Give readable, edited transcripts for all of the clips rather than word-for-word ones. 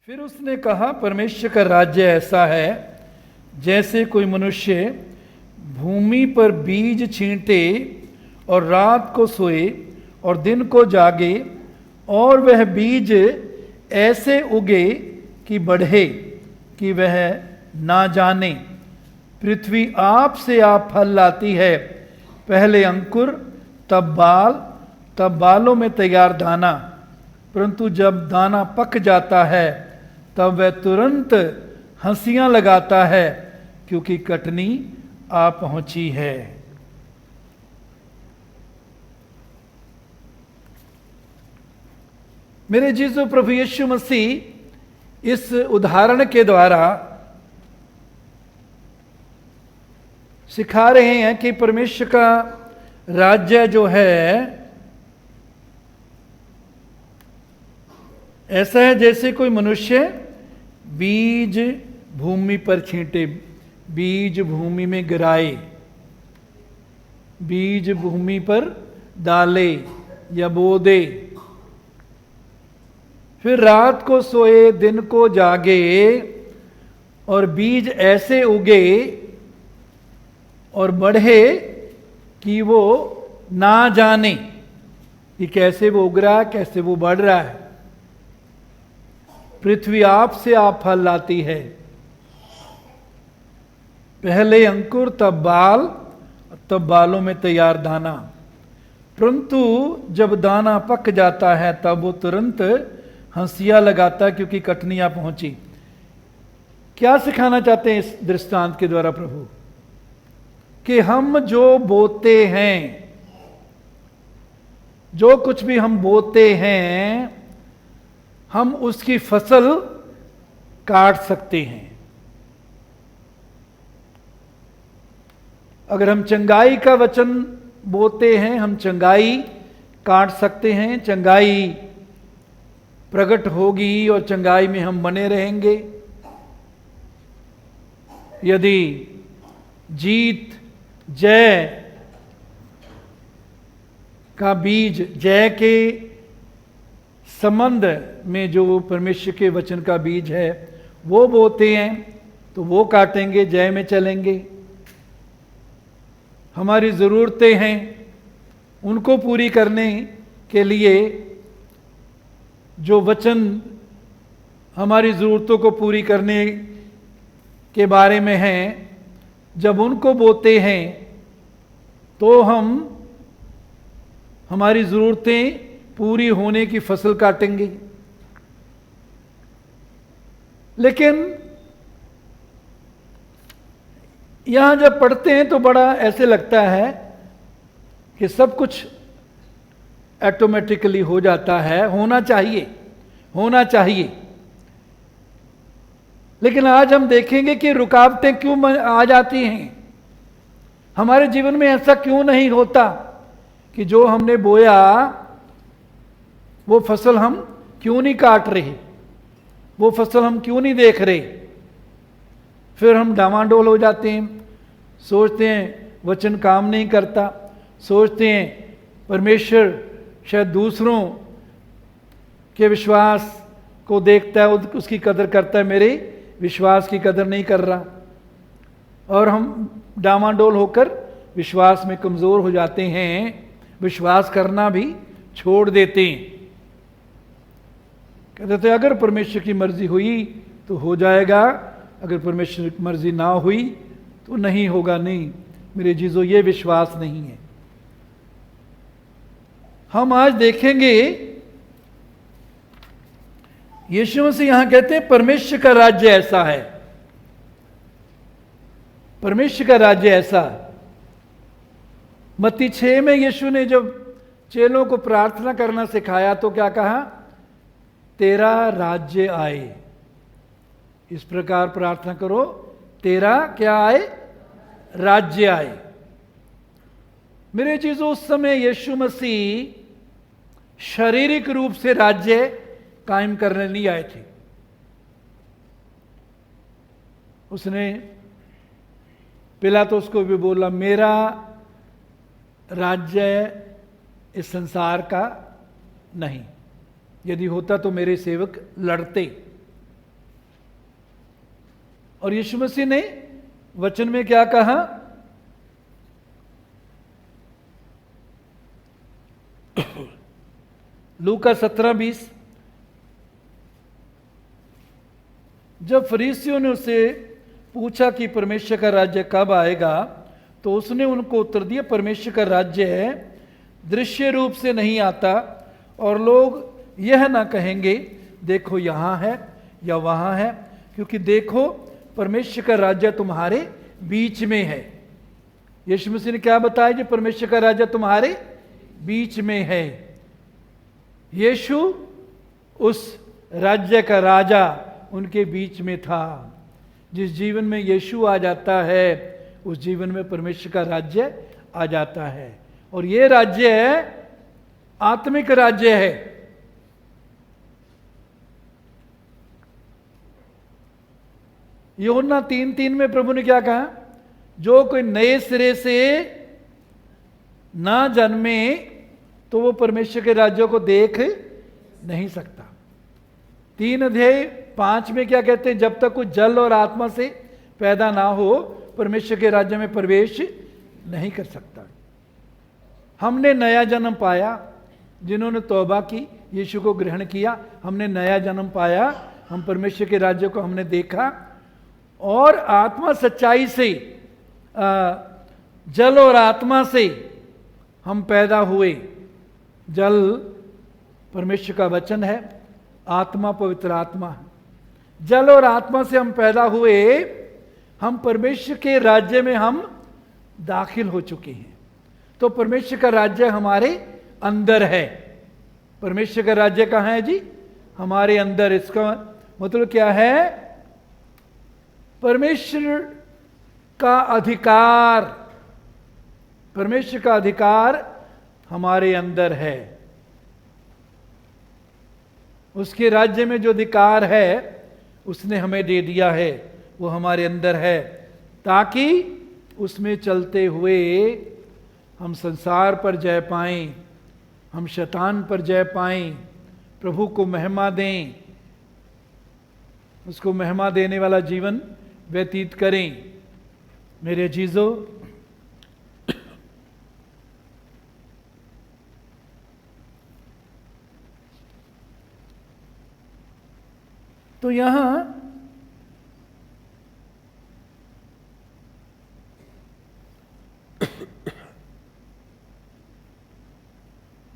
फिर उसने कहा, परमेश्वर का राज्य ऐसा है जैसे कोई मनुष्य भूमि पर बीज छींटे और रात को सोए और दिन को जागे, और वह बीज ऐसे उगे कि बढ़े कि वह ना जाने। पृथ्वी आप से आप फल लाती है, पहले अंकुर, तब बाल, तब बालों में तैयार दाना। परंतु जब दाना पक जाता है तब वह तुरंत हंसियां लगाता है, क्योंकि कटनी आ पहुंची है। मेरे जीसु प्रभु यीशु मसीह इस उदाहरण के द्वारा सिखा रहे हैं कि परमेश्वर का राज्य जो है ऐसा है जैसे कोई मनुष्य बीज भूमि पर छींटे, बीज भूमि में गिराए, बीज भूमि पर डाले या बो दे, फिर रात को सोए दिन को जागे और बीज ऐसे उगे और बढ़े कि वो ना जाने कि कैसे वो उग रहा है, कैसे वो बढ़ रहा है। पृथ्वी आप से आप फल लाती है, पहले अंकुर, तब बाल, तब बालों में तैयार दाना। परंतु जब दाना पक जाता है तब वो तुरंत हंसिया लगाता, क्योंकि कटनियां पहुंची। क्या सिखाना चाहते हैं इस दृष्टांत के द्वारा प्रभु? कि हम जो बोते हैं, जो कुछ भी हम बोते हैं, हम उसकी फसल काट सकते हैं। अगर हम चंगाई का वचन बोते हैं, हम चंगाई काट सकते हैं। चंगाई प्रकट होगी और चंगाई में हम बने रहेंगे। यदि जीत, जय का बीज, जय के संबंध में जो परमेश्वर के वचन का बीज है वो बोते हैं, तो वो काटेंगे, जय में चलेंगे। हमारी ज़रूरतें हैं, उनको पूरी करने के लिए जो वचन हमारी ज़रूरतों को पूरी करने के बारे में हैं, जब उनको बोते हैं तो हम हमारी ज़रूरतें पूरी होने की फसल काटेंगे। लेकिन यहां जब पढ़ते हैं तो बड़ा ऐसे लगता है कि सब कुछ ऑटोमेटिकली हो जाता है, होना चाहिए, होना चाहिए। लेकिन आज हम देखेंगे कि रुकावटें क्यों आ जाती हैं। हमारे जीवन में ऐसा क्यों नहीं होता कि जो हमने बोया वो फसल हम क्यों नहीं काट रहे, वो फसल हम क्यों नहीं देख रहे। फिर हम डामाडोल हो जाते हैं, सोचते हैं वचन काम नहीं करता, सोचते हैं परमेश्वर शायद दूसरों के विश्वास को देखता है, उसकी कदर करता है, मेरे विश्वास की कदर नहीं कर रहा। और हम डामाडोल होकर विश्वास में कमज़ोर हो जाते हैं, विश्वास करना भी छोड़ देते हैं। कहते थे अगर परमेश्वर की मर्जी हुई तो हो जाएगा, अगर परमेश्वर की मर्जी ना हुई तो नहीं होगा। नहीं मेरे जीजो, ये विश्वास नहीं है। हम आज देखेंगे यीशु मसीह यहां कहते हैं परमेश्वर का राज्य ऐसा है, परमेश्वर का राज्य ऐसा। मत्ती 6 में यीशु ने जब चेलों को प्रार्थना करना सिखाया तो क्या कहा? तेरा राज्य आए। इस प्रकार प्रार्थना करो, तेरा क्या आए? राज्य आए। मेरे चीजों, उस समय यीशु मसीह शारीरिक रूप से राज्य कायम करने नहीं आए थे। उसने पिलातुस को भी बोला, मेरा राज्य इस संसार का नहीं, यदि होता तो मेरे सेवक लड़ते। और यीशु मसीह ने वचन में क्या कहा? लूका 17:20, जब फरीसियों ने उससे पूछा कि परमेश्वर का राज्य कब आएगा, तो उसने उनको उत्तर दिया, परमेश्वर का राज्य है दृश्य रूप से नहीं आता, और लोग यह ना कहेंगे देखो यहाँ है या वहाँ है, क्योंकि देखो परमेश्वर का राज्य तुम्हारे बीच में है। यीशु मसीह ने क्या बताया? कि परमेश्वर का राज्य तुम्हारे बीच में है। यीशु उस राज्य का राजा उनके बीच में था। जिस जीवन में यीशु आ जाता है उस जीवन में परमेश्वर का राज्य आ जाता है, और ये राज्य है आत्मिक राज्य है। यूहन्ना 3:3 में प्रभु ने क्या कहा? जो कोई नए सिरे से ना जन्मे तो वो परमेश्वर के राज्य को देख नहीं सकता। 3:5 में क्या कहते हैं? जब तक कोई जल और आत्मा से पैदा ना हो परमेश्वर के राज्य में प्रवेश नहीं कर सकता। हमने नया जन्म पाया, जिन्होंने तौबा की, यीशु को ग्रहण किया, हमने नया जन्म पाया, हम परमेश्वर के राज्य को हमने देखा, और आत्मा सच्चाई से जल और आत्मा से हम पैदा हुए। जल परमेश्वर का वचन है, आत्मा पवित्र आत्मा है। जल और आत्मा से हम पैदा हुए, हम परमेश्वर के राज्य में हम दाखिल हो चुके हैं। तो परमेश्वर का राज्य हमारे अंदर है। परमेश्वर का राज्य कहाँ है जी? हमारे अंदर। इसका मतलब क्या है? परमेश्वर का अधिकार, परमेश्वर का अधिकार हमारे अंदर है। उसके राज्य में जो अधिकार है उसने हमें दे दिया है, वो हमारे अंदर है, ताकि उसमें चलते हुए हम संसार पर जय पाएं, हम शैतान पर जय पाएं, प्रभु को महिमा दें, उसको महिमा देने वाला जीवन व्यतीत करें। मेरे अजीजों, तो यहां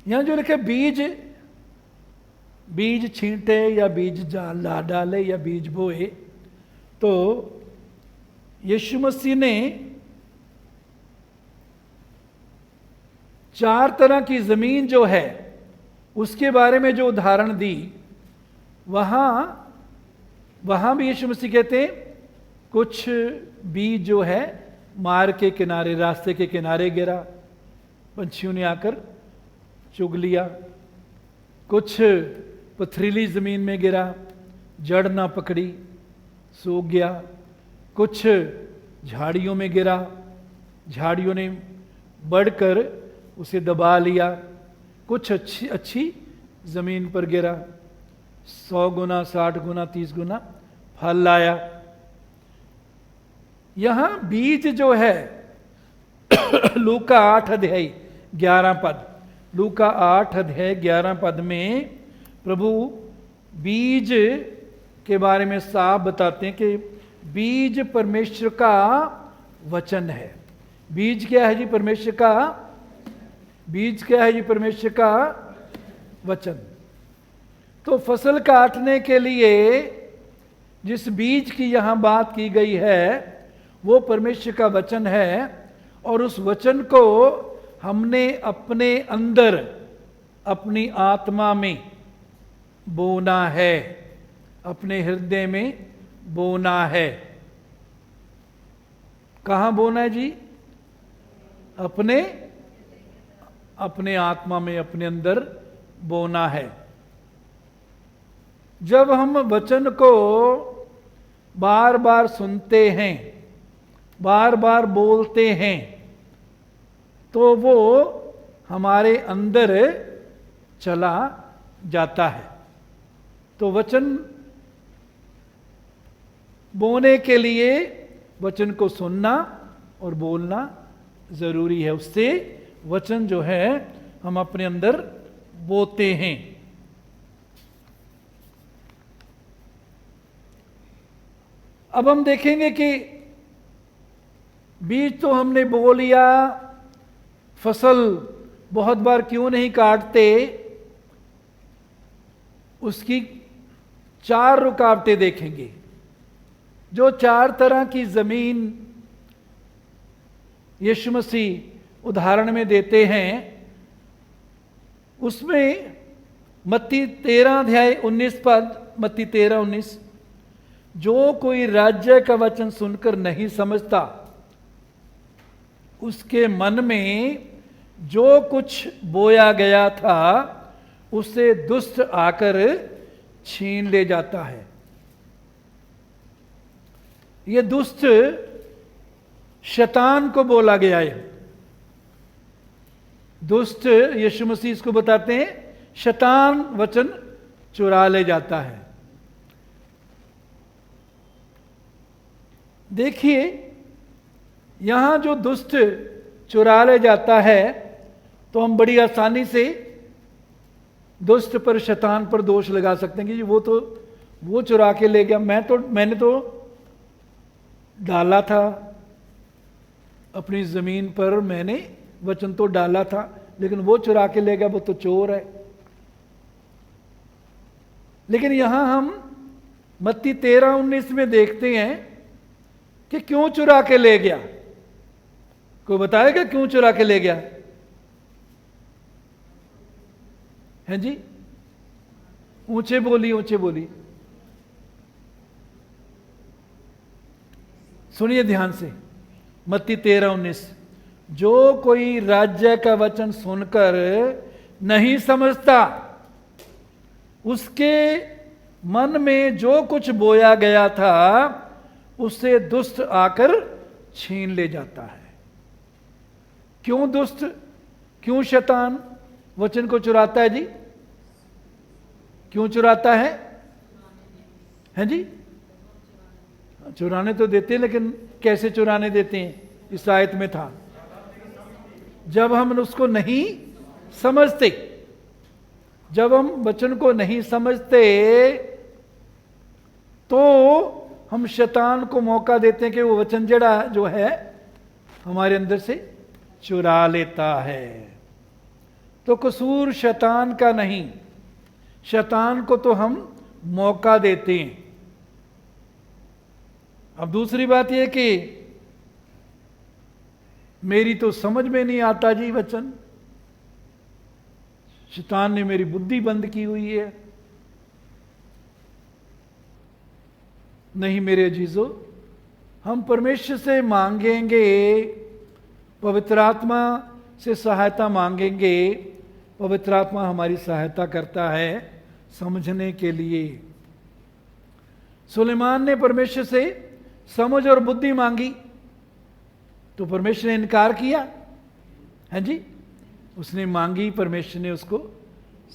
जो लिखे बीज, बीज छींटे या बीज ला डाले या बीज बोए, तो यीशु मसीह ने 4 तरह की जमीन जो है उसके बारे में जो उदाहरण दी, वहां भी यीशु मसीह कहते हैं कुछ बीज जो है मार्ग के किनारे, रास्ते के किनारे गिरा, पंछियों ने आकर चुग लिया। कुछ पथरीली जमीन में गिरा, जड़ ना पकड़ी, सूख गया। कुछ झाड़ियों में गिरा, झाड़ियों ने बढ़कर उसे दबा लिया। कुछ अच्छी जमीन पर गिरा, 100 गुना, 60 गुना, 30 गुना फल लाया। यहां बीज जो है लूका 8:11, लूका 8:11 में प्रभु बीज के बारे में साफ बताते हैं कि बीज परमेश्वर का वचन है। बीज क्या है जी? परमेश्वर का बीज क्या है जी? परमेश्वर का वचन। तो फसल काटने के लिए जिस बीज की यहां बात की गई है वो परमेश्वर का वचन है, और उस वचन को हमने अपने अंदर, अपनी आत्मा में बोना है, अपने हृदय में बोना है। कहाँ बोना है जी? अपने आत्मा में, अपने अंदर बोना है। जब हम वचन को बार बार सुनते हैं, बार बार बोलते हैं, तो वो हमारे अंदर चला जाता है। तो वचन बोने के लिए वचन को सुनना और बोलना जरूरी है। उससे वचन जो है हम अपने अंदर बोते हैं। अब हम देखेंगे कि बीज तो हमने बो लिया, फसल बहुत बार क्यों नहीं काटते? उसकी 4 रुकावटें देखेंगे। जो 4 तरह की जमीन यीशु मसीह उदाहरण में देते हैं, उसमें मत्ती 13 अध्याय 19 पद, मत्ती 13:19, जो कोई राज्य का वचन सुनकर नहीं समझता, उसके मन में जो कुछ बोया गया था उसे दुष्ट आकर छीन ले जाता है। यह दुष्ट शैतान को बोला गया है। दुष्ट यीशु मसीह इसको बताते हैं, शैतान वचन चुरा ले जाता है। देखिए यहां जो दुष्ट चुरा ले जाता है, तो हम बड़ी आसानी से दुष्ट पर, शैतान पर दोष लगा सकते हैं कि वो चुरा के ले गया। मैंने तो डाला था अपनी जमीन पर, मैंने वचन तो डाला था, लेकिन वो चुरा के ले गया, वो तो चोर है। लेकिन यहां हम मत्ती 13:19 में देखते हैं कि क्यों चुरा के ले गया। कोई बताएगा क्यों चुरा के ले गया? हैं जी? ऊंचे बोली, ऊंचे बोली, सुनिए ध्यान से। मत्ती 13:19, जो कोई राज्य का वचन सुनकर नहीं समझता, उसके मन में जो कुछ बोया गया था उससे दुष्ट आकर छीन ले जाता है। क्यों दुष्ट, क्यों शैतान वचन को चुराता है जी? क्यों चुराता है? हैं जी? चुराने तो देते हैं, लेकिन कैसे चुराने देते हैं? इस आयत में था, जब हम उसको नहीं समझते, जब हम वचन को नहीं समझते तो हम शैतान को मौका देते हैं कि वो वचन जड़ा जो है हमारे अंदर से चुरा लेता है। तो कसूर शैतान का नहीं, शैतान को तो हम मौका देते हैं। अब दूसरी बात यह कि मेरी तो समझ में नहीं आता जी वचन, शैतान ने मेरी बुद्धि बंद की हुई है। नहीं मेरे अजीजों, हम परमेश्वर से मांगेंगे, पवित्र आत्मा से सहायता मांगेंगे। पवित्र आत्मा हमारी सहायता करता है समझने के लिए। सुलेमान ने परमेश्वर से समझ और बुद्धि मांगी, तो परमेश्वर ने इनकार किया, है जी? उसने मांगी, परमेश्वर ने उसको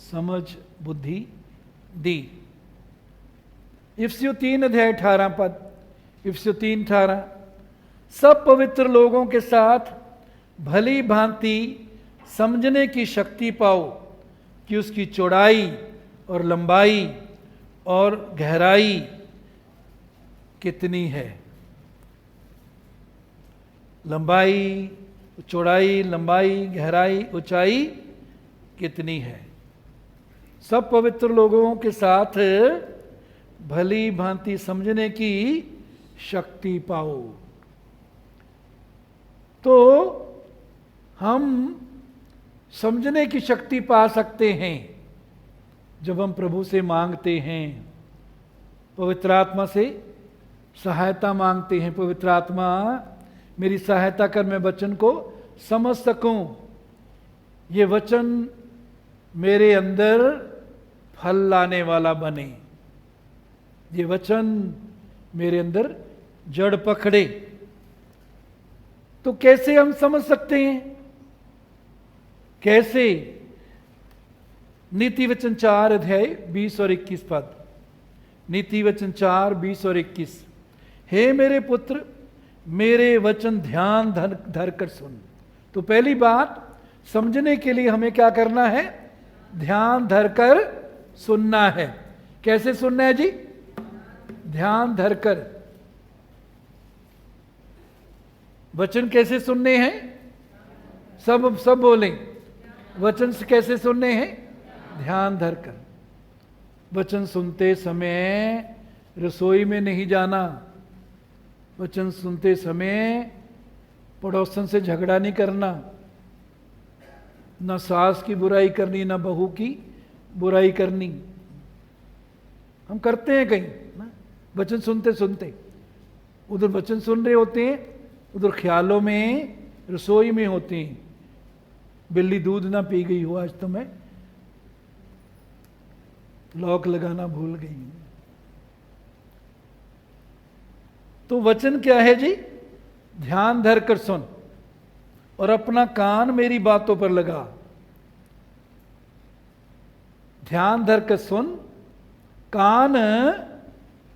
समझ बुद्धि दी। इफिसियों 3 अध्याय 18 पद, इफिसियों 3:18, सब पवित्र लोगों के साथ भली भांति समझने की शक्ति पाओ कि उसकी चौड़ाई और लंबाई और गहराई कितनी है। लंबाई, चौड़ाई, लंबाई, गहराई, ऊंचाई कितनी है। सब पवित्र लोगों के साथ भली भांति समझने की शक्ति पाओ। तो हम समझने की शक्ति पा सकते हैं जब हम प्रभु से मांगते हैं, पवित्र आत्मा से सहायता मांगते हैं। पवित्र आत्मा मेरी सहायता कर, मैं वचन को समझ सकूं, ये वचन मेरे अंदर फल लाने वाला बने, ये वचन मेरे अंदर जड़ पकड़े। तो कैसे हम समझ सकते हैं? कैसे? नीति वचन 4 अध्याय 20 और 21 पद, नीति वचन 4, 20 और 21, हे मेरे पुत्र, मेरे वचन ध्यान धर कर सुन। तो पहली बात, समझने के लिए हमें क्या करना है? ध्यान धर कर सुनना है। कैसे सुनना है जी? ध्यान धर कर। वचन कैसे सुनने हैं? सब बोलें। वचन से कैसे सुनने हैं? ध्यान धर कर। वचन सुनते समय रसोई में नहीं जाना। वचन सुनते समय पड़ोसन से झगड़ा नहीं करना, ना सास की बुराई करनी, ना बहू की बुराई करनी। हम करते हैं कहीं ना, वचन सुनते सुनते उधर वचन सुन रहे होते हैं, उधर ख्यालों में रसोई में होते हैं। बिल्ली दूध ना पी गई हो, आज तो मैं लॉक लगाना भूल गई। तो वचन क्या है जी? ध्यान धर कर सुन और अपना कान मेरी बातों पर लगा। ध्यान धर कर सुन, कान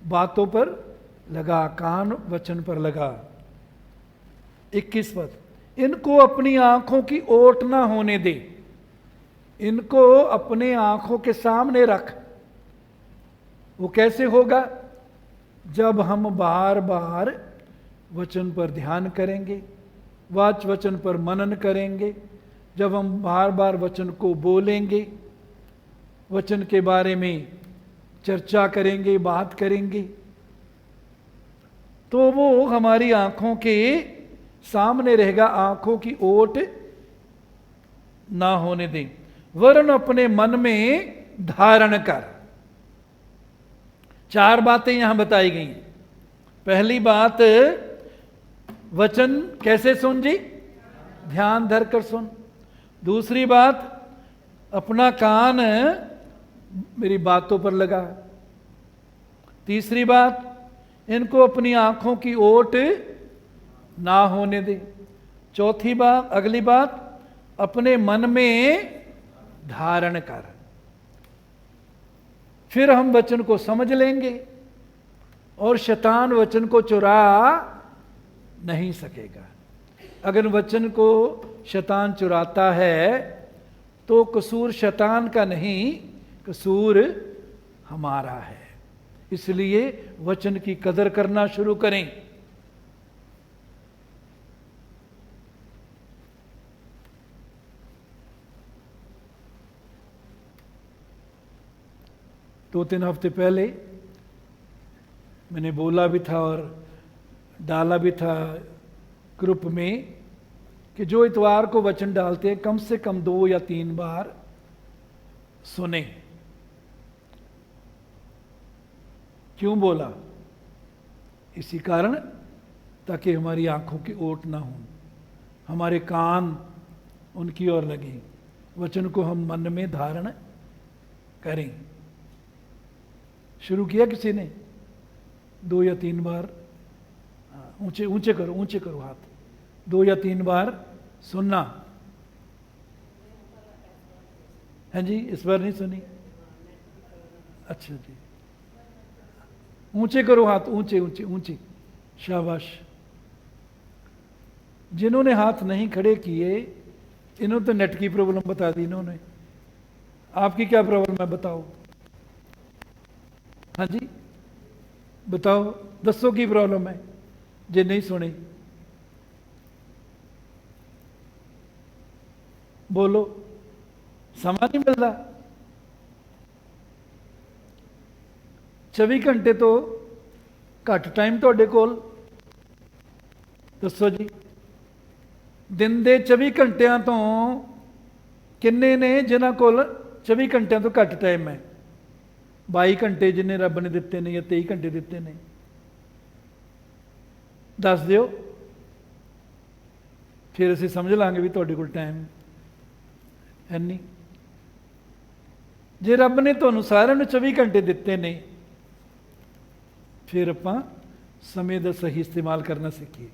बातों पर लगा, कान वचन पर लगा। 21 पद, इनको अपनी आंखों की ओट ना होने दे। इनको अपने आंखों के सामने रख। वो कैसे होगा? जब हम बार बार वचन पर ध्यान करेंगे, वचन पर मनन करेंगे, जब हम बार बार वचन को बोलेंगे, वचन के बारे में चर्चा करेंगे, बात करेंगे, तो वो हमारी आंखों के सामने रहेगा। आंखों की ओट ना होने दें। वरन अपने मन में धारण कर। 4 बातें यहां बताई गई। पहली बात, वचन कैसे सुन जी? ध्यान धर कर सुन। दूसरी बात, अपना कान मेरी बातों पर लगा। तीसरी बात, इनको अपनी आंखों की ओट ना होने दे। चौथी बात, अगली बात, अपने मन में धारण कर। फिर हम वचन को समझ लेंगे और शैतान वचन को चुरा नहीं सकेगा। अगर वचन को शैतान चुराता है तो कसूर शैतान का नहीं, कसूर हमारा है। इसलिए वचन की कदर करना शुरू करें। दो 3 हफ्ते पहले मैंने बोला भी था और डाला भी था ग्रुप में कि जो इतवार को वचन डालते हैं कम से कम 2 या 3 बार सुने। क्यों बोला? इसी कारण, ताकि हमारी आंखों की ओट ना हो, हमारे कान उनकी ओर लगे, वचन को हम मन में धारण करें। शुरू किया किसी ने? 2 या 3 बार ऊंचे ऊंचे करो हाथ। 2 या 3 बार सुनना है जी। इस बार नहीं सुनी? अच्छा जी, ऊंचे करो हाथ, ऊंचे ऊंचे ऊंचे। शाबाश। जिन्होंने हाथ नहीं खड़े किए, इन्होंने तो नेट की प्रॉब्लम बता दी इन्होंने। आपकी क्या प्रॉब्लम है बताओ? हाँ जी बताओ, दसो की प्रॉब्लम है जे नहीं सुनी? बोलो। समा नहीं मिलता। 24 घंटे तो घट टाइम तुहाडे कोल। दसो जी, दिन दे 24 घंटिया तो किन्ने ने जिन्हां कोल 24 घंटिया तो घट टाइम है? 22 घंटे जिन्हें रब ने दिते ने या 23 घंटे दिते ने? दस दिओ, फिर असीं समझ लांगे भी तुहाडे कोल टाइम है नहीं। जे रब ने तुहानूं सारिआं नूं 24 घंटे दिते ने, फिर आपां समय का सही इस्तेमाल करना सीखिए।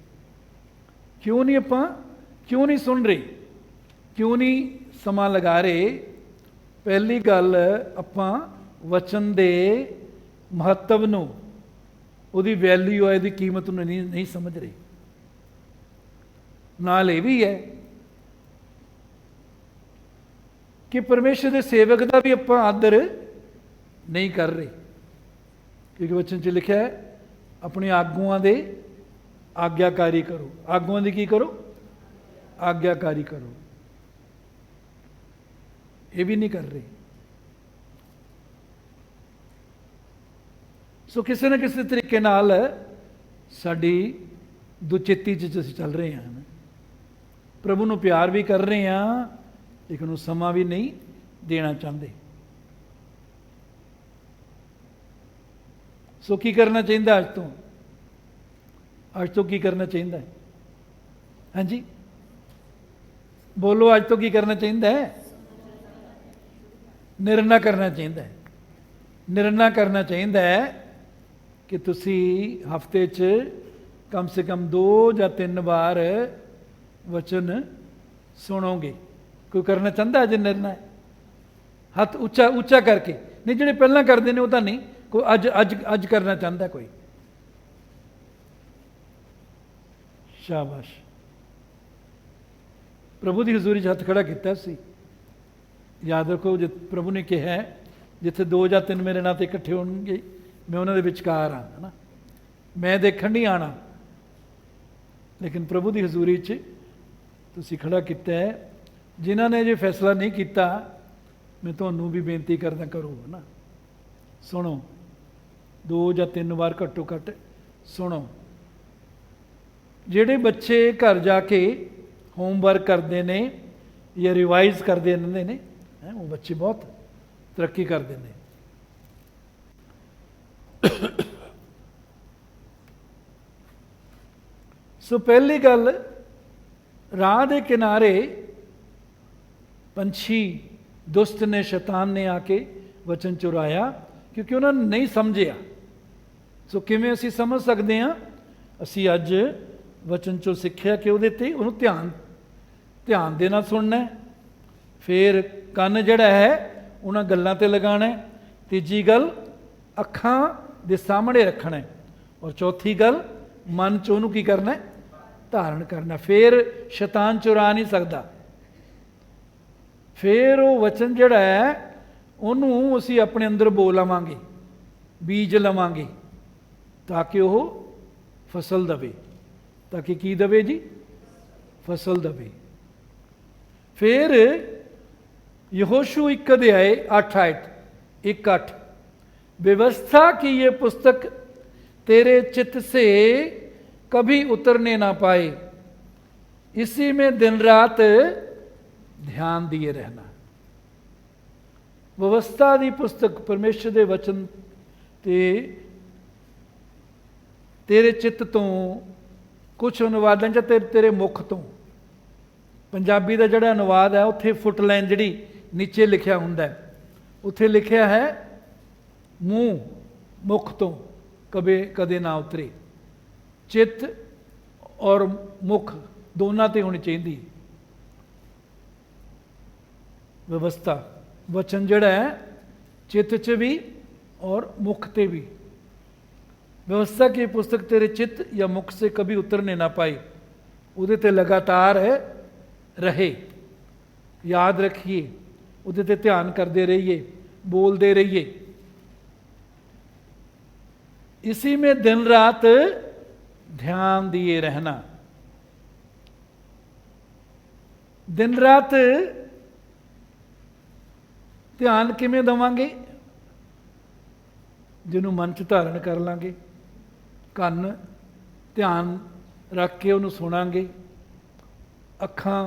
क्यों नहीं सुन रहे, क्यों नहीं समा लगा रहे? पहली गल, आपां वचन दे महत्व नूं ਉਹਦੀ ਵੈਲਿਊ ਹੈ, ਇਹਦੀ ਕੀਮਤ ਨੂੰ ਨਹੀਂ ਸਮਝ ਰਹੇ। ਨਾਲ ਇਹ ਵੀ ਹੈ ਕਿ ਪਰਮੇਸ਼ਰ ਦੇ ਸੇਵਕ ਦਾ ਵੀ ਆਪਾਂ ਆਦਰ ਨਹੀਂ ਕਰ ਰਹੇ, ਕਿਉਂਕਿ ਵਚਨ 'ਚ ਲਿਖਿਆ ਹੈ ਆਪਣੇ ਆਗੂਆਂ ਦੇ ਆਗਿਆਕਾਰੀ ਕਰੋ। ਆਗੂਆਂ ਦੀ ਕੀ ਕਰੋ? ਆਗਿਆਕਾਰੀ ਕਰੋ। ਇਹ ਵੀ ਨਹੀਂ ਕਰ ਰਹੇ। ਸੋ ਕਿਸੇ ਨਾ ਕਿਸੇ ਤਰੀਕੇ ਨਾਲ ਸਾਡੀ ਦੁਚਿੱਤੀ 'ਚ ਅਸੀਂ ਚੱਲ ਰਹੇ ਹਾਂ। ਪ੍ਰਭੂ ਨੂੰ ਪਿਆਰ ਵੀ ਕਰ ਰਹੇ ਹਾਂ, ਲੇਕਿਨ ਉਹ ਸਮਾਂ ਵੀ ਨਹੀਂ ਦੇਣਾ ਚਾਹੁੰਦੇ। ਸੋ ਕੀ ਕਰਨਾ ਚਾਹੀਦਾ ਅੱਜ ਤੋਂ? ਅੱਜ ਤੋਂ ਕੀ ਕਰਨਾ ਚਾਹੀਦਾ ਹੈ? ਹਾਂਜੀ ਬੋਲੋ, ਅੱਜ ਤੋਂ ਕੀ ਕਰਨਾ ਚਾਹੀਦਾ ਹੈ? ਨਿਰਣਾ ਕਰਨਾ ਚਾਹੀਦਾ ਹੈ। ਨਿਰਣਾ ਕਰਨਾ ਚਾਹੀਦਾ ਹੈ ਕਿ ਤੁਸੀਂ ਹਫ਼ਤੇ 'ਚ ਕਮ ਸੇ ਕਮ 2 ਜਾਂ 3 ਵਾਰ ਵਚਨ ਸੁਣੋਗੇ। ਕੋਈ ਕਰਨਾ ਚਾਹੁੰਦਾ ਅੱਜ ਨਿਰਣਾ? ਹੱਥ ਉੱਚਾ ਉੱਚਾ ਕਰਕੇ, ਨਹੀਂ ਜਿਹੜੇ ਪਹਿਲਾਂ ਕਰਦੇ ਨੇ ਉਹ ਤਾਂ ਨਹੀਂ, ਕੋਈ ਅੱਜ ਅੱਜ ਅੱਜ ਕਰਨਾ ਚਾਹੁੰਦਾ ਕੋਈ? ਸ਼ਾਬਾਸ਼। ਪ੍ਰਭੂ ਦੀ ਹਜ਼ੂਰੀ 'ਚ ਹੱਥ ਖੜਾ ਕੀਤਾ ਸੀ। ਯਾਦ ਰੱਖੋ, ਜੇ ਪ੍ਰਭੂ ਨੇ ਕਿਹਾ ਜਿੱਥੇ 2 ਜਾਂ 3 ਮੇਰੇ ਨਾਂ 'ਤੇ ਇਕੱਠੇ ਹੋਣਗੇ ਮੈਂ ਉਹਨਾਂ ਦੇ ਵਿਚਕਾਰ ਹਾਂ, ਹੈ ਨਾ। ਮੈਂ ਦੇਖਣ ਨਹੀਂ ਆਉਣਾ, ਲੇਕਿਨ ਪ੍ਰਭੂ ਦੀ ਹਜ਼ੂਰੀ 'ਚ ਤੁਸੀਂ ਖੜਾ ਕੀਤਾ ਹੈ। ਜਿਨ੍ਹਾਂ ਨੇ ਜੇ ਫੈਸਲਾ ਨਹੀਂ ਕੀਤਾ, ਮੈਂ ਤੁਹਾਨੂੰ ਵੀ ਬੇਨਤੀ ਕਰਦਾ ਕਰੋ, ਹੈ ਨਾ। ਸੁਣੋ, 2 ਜਾਂ 3 ਵਾਰ ਘੱਟੋ ਘੱਟ ਸੁਣੋ। ਜਿਹੜੇ ਬੱਚੇ ਘਰ ਜਾ ਕੇ ਹੋਮਵਰਕ ਕਰਦੇ ਨੇ ਜਾਂ ਰਿਵਾਈਜ਼ ਕਰਦੇ ਰਹਿੰਦੇ ਨੇ, ਉਹ ਬੱਚੇ ਬਹੁਤ ਤਰੱਕੀ ਕਰਦੇ ਨੇ। ਸੋ ਪਹਿਲੀ ਗੱਲ, ਰਾਹ ਦੇ ਕਿਨਾਰੇ ਪੰਛੀ ਦੁਸ਼ਟ ਨੇ, ਸ਼ੈਤਾਨ ਨੇ ਆ ਕੇ ਵਚਨ ਚੁਰਾਇਆ, ਕਿਉਂਕਿ ਉਹਨਾਂ ਨੇ ਨਹੀਂ ਸਮਝਿਆ। ਸੋ ਕਿਵੇਂ ਅਸੀਂ ਸਮਝ ਸਕਦੇ ਹਾਂ? ਅਸੀਂ ਅੱਜ ਵਚਨ 'ਚੋਂ ਸਿੱਖਿਆ ਕਿ ਉਹਦੇ 'ਤੇ ਉਹਨੂੰ ਧਿਆਨ ਦੇ ਨਾਲ ਸੁਣਨਾ ਹੈ। ਫਿਰ ਕੰਨ ਜਿਹੜਾ ਹੈ ਉਹਨਾਂ ਗੱਲਾਂ 'ਤੇ ਲਗਾਉਣਾ ਹੈ। ਤੀਜੀ ਗੱਲ, ਅੱਖਾਂ ਦੇ ਸਾਹਮਣੇ ਰੱਖਣਾ ਹੈ। ਔਰ ਚੌਥੀ ਗੱਲ, ਮਨ 'ਚ ਉਹਨੂੰ ਕੀ ਕਰਨਾ ਹੈ? ਧਾਰਨ ਕਰਨਾ। ਫਿਰ ਸ਼ੈਤਾਨ ਚੁਰਾ ਨਹੀਂ ਸਕਦਾ। ਫਿਰ ਉਹ ਵਚਨ ਜਿਹੜਾ ਹੈ ਉਹਨੂੰ ਅਸੀਂ ਆਪਣੇ ਅੰਦਰ ਬੋ ਲਵਾਂਗੇ, ਬੀਜ ਲਵਾਂਗੇ, ਤਾਂ ਕਿ ਉਹ ਫਸਲ ਦੇਵੇ। ਤਾਂ ਕਿ ਕੀ ਦੇਵੇ ਜੀ? ਫਸਲ ਦੇਵੇ। ਫਿਰ यहोशू 1 अध्याय 8 आयत 1:8, व्यवस्था की ये पुस्तक तेरे चित्त से कभी उतरने ना पाए, इसी में दिन रात ध्यान दिए रहना। व्यवस्था की पुस्तक परमेश्वर के वचन ते तेरे चित्त तो, कुछ अनुवादों च तेरे मुख तो, पंजाबी का जोड़ा अनुवाद है उत्थे फुटलाइन जी नीचे लिखा हुंदा है, उत्थे लिखा है मूँह मुख तो कभी कदे ना उतरे। चित्त और मुख दोनों ते होनी चाहिए व्यवस्था। वचन जड़ा है चित्त च भी और मुख ते भी। व्यवस्था की पुस्तक तेरे चित्त या मुख से कभी उतरने ना पाई, उहदे ते लगातार है रहे, याद रखिए, उहदे ते ध्यान करते रहिए, बोलते रहिए। इसी में दिन रात ध्यान दिए रहना। दिन रात ध्यान किमें देवांगे? जिन्होंने मन च धारण कर लांगे, ਕੰਨ ध्यान रख के उन्होंने सुनांगे, ਅੱਖਾਂ